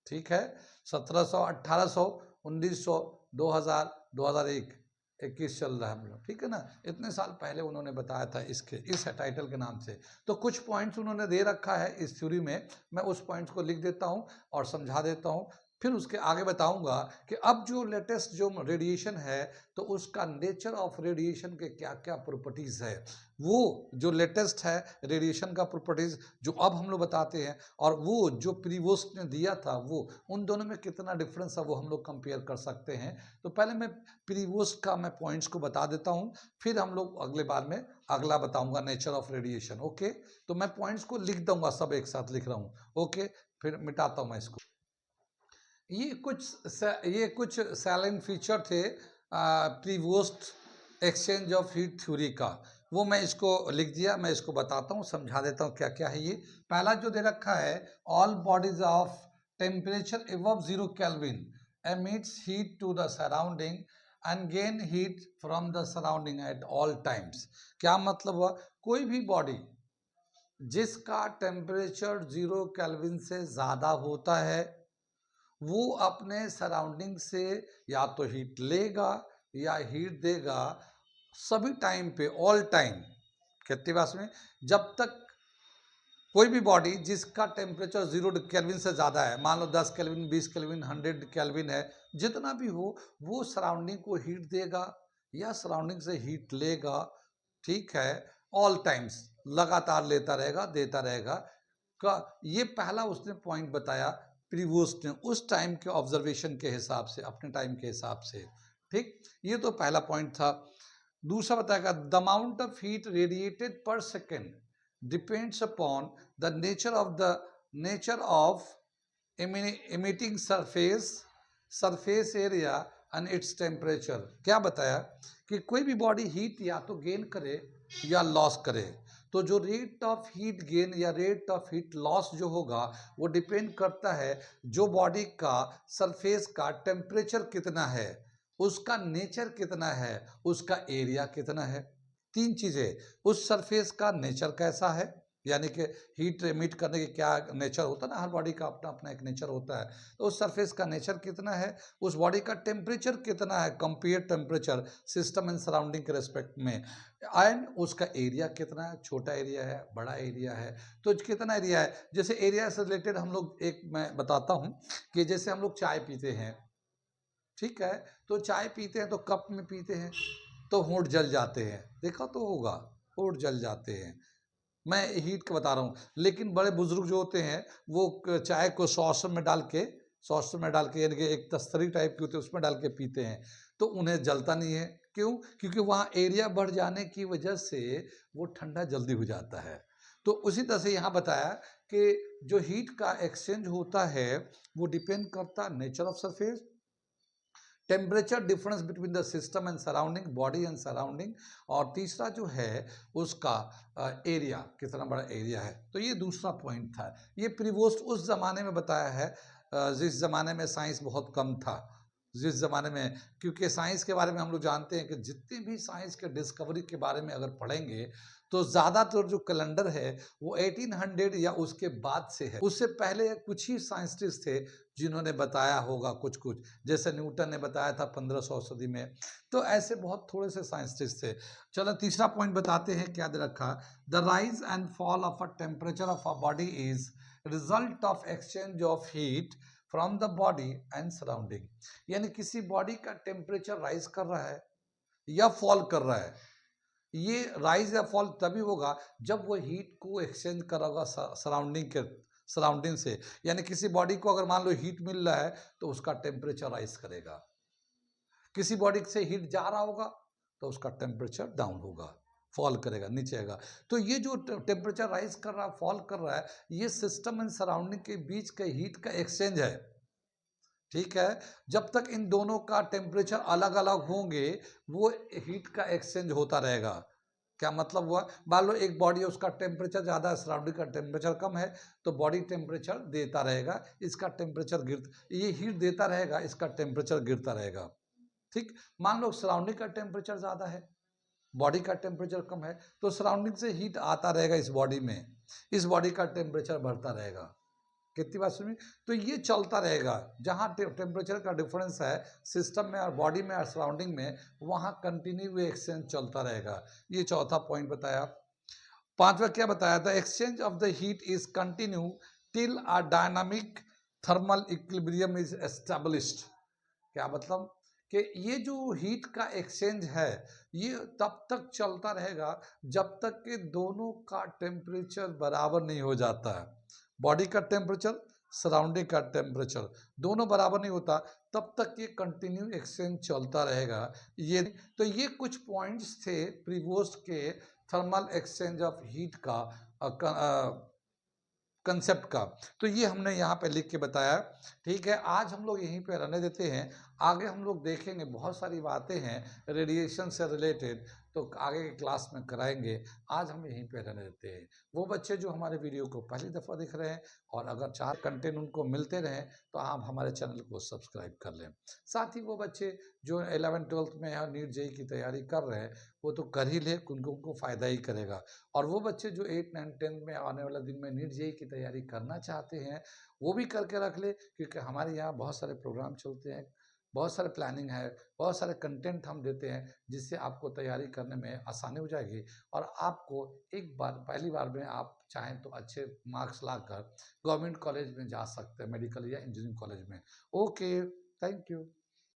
A: ठीक है, 1700, 1800, 1900, 2000, 2001, 21 चल रहा है हम लोग, ठीक है ना। इतने साल पहले उन्होंने बताया था इसके इस टाइटल के नाम से। तो कुछ पॉइंट्स उन्होंने दे रखा है इस थ्योरी में, मैं उस पॉइंट्स को लिख देता हूँ और समझा देता हूँ, फिर उसके आगे बताऊंगा कि अब जो लेटेस्ट जो रेडिएशन है, तो उसका नेचर ऑफ रेडिएशन के क्या क्या प्रॉपर्टीज है, वो जो लेटेस्ट है रेडिएशन का प्रॉपर्टीज जो अब हम लोग बताते हैं, और वो जो प्रीवोस्ट ने दिया था, वो उन दोनों में कितना डिफरेंस है वो हम लोग कंपेयर कर सकते हैं। तो पहले मैं प्रीवोस्ट का मैं पॉइंट्स को बता देता हूँ, फिर हम लोग अगले बार में अगला बताऊंगा नेचर ऑफ रेडिएशन। ओके, तो मैं पॉइंट्स को लिख दूंगा, सब एक साथ लिख रहा हूँ। ओके, फिर मिटाता हूँ मैं इसको। ये कुछ सैलेंट फीचर थे Prevost exchange of heat theory का, वो मैं इसको लिख दिया, मैं इसको बताता हूँ, समझा देता हूँ क्या क्या है ये। पहला जो दे रखा है, all bodies of temperature above 0 kelvin emits heat to the surrounding and gain heat from the surrounding at all times. क्या मतलब हुआ, कोई भी बॉडी जिसका टेम्परेचर 0 केल्विन से ज़्यादा होता है, वो अपने सराउंडिंग से या तो हीट लेगा या हीट देगा, सभी टाइम पे, ऑल टाइम। कितनी बात में, जब तक कोई भी बॉडी जिसका टेम्परेचर 0 केल्विन से ज़्यादा है, मान लो 10 केल्विन, 20 केल्विन, 100 केल्विन है, जितना भी हो, वो सराउंडिंग को हीट देगा या सराउंडिंग से हीट लेगा। ठीक है, ऑल टाइम्स, लगातार लेता रहेगा, देता रहेगा का, ये पहला उसने पॉइंट बताया प्रीवोस्ट ने, उस टाइम के ऑब्जर्वेशन के हिसाब से, अपने टाइम के हिसाब से। ठीक, ये तो पहला पॉइंट था। दूसरा बताएगा, the amount of heat radiated per second depends upon the nature of emitting surface area and its temperature. क्या बताया कि कोई भी बॉडी हीट या तो गेन करे या लॉस करे, तो जो रेट ऑफ हीट गेन या रेट ऑफ हीट लॉस जो होगा, वो डिपेंड करता है जो बॉडी का सरफेस का टेम्परेचर कितना है, उसका नेचर कितना है, उसका एरिया कितना है। तीन चीजें, उस सरफेस का नेचर कैसा है, यानी कि हीट एमिट करने के क्या नेचर होता है ना, हर बॉडी का अपना अपना एक नेचर होता है, तो उस सरफेस का नेचर कितना है, उस बॉडी का टेम्परेचर कितना है, compare temperature system and surrounding के रेस्पेक्ट में, एंड उसका एरिया कितना है, छोटा एरिया है, बड़ा एरिया है, तो कितना एरिया है। जैसे एरिया से रिलेटेड हम लोग, एक मैं बताता हूँ कि जैसे हम लोग चाय पीते हैं, ठीक है, तो चाय पीते हैं तो कप में पीते हैं, तो होंठ जल जाते हैं, देखा तो होगा, होंठ जल जाते हैं, मैं हीट का बता रहा हूँ। लेकिन बड़े बुजुर्ग जो होते हैं, वो चाय को सॉस में डाल के, यानी कि एक तस्तरी टाइप की होती है, उसमें डाल के पीते हैं, तो उन्हें जलता नहीं है। क्यों? क्योंकि वहाँ एरिया बढ़ जाने की वजह से वो ठंडा जल्दी हो जाता है। तो उसी तरह से यहाँ बताया कि जो हीट का एक्सचेंज होता है, वो डिपेंड करता है nature of surface, temperature difference between the system and surrounding, body and surrounding, और तीसरा जो है उसका एरिया, कितना बड़ा एरिया है। तो ये दूसरा पॉइंट था। ये प्रीवोस्ट उस जमाने में बताया है जिस जमाने में साइंस बहुत कम था, जिस जमाने में, क्योंकि साइंस के बारे में हम लोग जानते हैं कि जितने भी साइंस के डिस्कवरी के बारे में अगर पढ़ेंगे, तो ज़्यादातर जो कैलेंडर है वो 1800 या उसके बाद से है। उससे पहले कुछ ही साइंटिस्ट थे जिन्होंने बताया होगा कुछ कुछ, जैसे न्यूटन ने बताया था 1500 सदी में, तो ऐसे बहुत थोड़े से साइंटिस्ट थे। चलो तीसरा पॉइंट बताते हैं, क्या दे रखा, the rise and fall of a temperature of a body is result of exchange of heat from the body and surrounding. यानी किसी बॉडी का टेम्परेचर राइज कर रहा है या फॉल कर रहा है, ये राइज या फॉल तभी होगा जब वो हीट को एक्सचेंज करेगा सराउंडिंग से। यानी किसी बॉडी को अगर मान लो हीट मिल रहा है, तो उसका टेम्परेचर राइज करेगा, किसी बॉडी से हीट जा रहा होगा तो उसका टेम्परेचर डाउन होगा, फॉल करेगा, नीचे आएगा। तो ये जो टेम्परेचर राइज कर रहा है, फॉल कर रहा है, ये सिस्टम एंड सराउंडिंग के बीच का हीट का एक्सचेंज है। ठीक है, जब तक इन दोनों का टेम्परेचर अलग अलग होंगे, वो हीट का एक्सचेंज होता रहेगा। क्या मतलब हुआ, मान लो एक बॉडी है उसका टेम्परेचर ज़्यादा है, सराउंडिंग का टेम्परेचर कम है, तो बॉडी टेम्परेचर देता रहेगा, इसका टेम्परेचर ये हीट देता रहेगा, इसका टेम्परेचर गिरता रहेगा। ठीक, मान लो सराउंडिंग का टेम्परेचर ज़्यादा है, बॉडी का टेम्परेचर कम है, तो सराउंडिंग से हीट आता रहेगा इस बॉडी में, इस बॉडी का टेम्परेचर बढ़ता रहेगा। कितनी बात सुनी, तो ये चलता रहेगा, जहाँ टेम्परेचर का डिफरेंस है सिस्टम में और बॉडी में और सराउंडिंग में, वहाँ कंटिन्यू एक्सचेंज चलता रहेगा। ये चौथा पॉइंट बताया। पांचवा क्या बताया था, exchange of the heat is continue till a dynamic thermal equilibrium is established. क्या मतलब कि ये जो हीट का एक्सचेंज है ये तब तक चलता रहेगा जब तक कि दोनों का टेम्परेचर बराबर नहीं हो जाता है। बॉडी का टेम्परेचर, सराउंडिंग का टेम्परेचर दोनों बराबर नहीं होता, तब तक ये कंटिन्यू एक्सचेंज चलता रहेगा। ये तो ये कुछ पॉइंट्स थे प्रीवोस्ट के थर्मल एक्सचेंज ऑफ हीट का कंसेप्ट का, तो ये हमने यहाँ पे लिख के बताया। ठीक है, आज हम लोग यहीं पे रहने देते हैं, आगे हम लोग देखेंगे, बहुत सारी बातें हैं रेडिएशन से रिलेटेड, तो आगे के क्लास में कराएंगे। आज हम यहीं पे रहने देते हैं। वो बच्चे जो हमारे वीडियो को पहली दफ़ा देख रहे हैं और अगर चार कंटेंट उनको मिलते रहें तो आप हमारे चैनल को सब्सक्राइब कर लें। साथ ही वो बच्चे जो 11th-12th में हैं, नीट जेईई की तैयारी कर रहे हैं, वो तो कर ही ले, उनको फ़ायदा ही करेगा। और वो बच्चे जो 8, 9, 10 में आने वाले दिन में नीट जेईई की तैयारी करना चाहते हैं, वो भी करके रख ले, क्योंकि हमारे यहाँ बहुत सारे प्रोग्राम चलते हैं, बहुत सारे प्लानिंग है, बहुत सारे कंटेंट हम देते हैं, जिससे आपको तैयारी करने में आसानी हो जाएगी और आपको एक बार पहली बार में आप चाहें तो अच्छे मार्क्स लाकर गवर्नमेंट कॉलेज में जा सकते हैं, मेडिकल या इंजीनियरिंग कॉलेज में। Okay, thank you.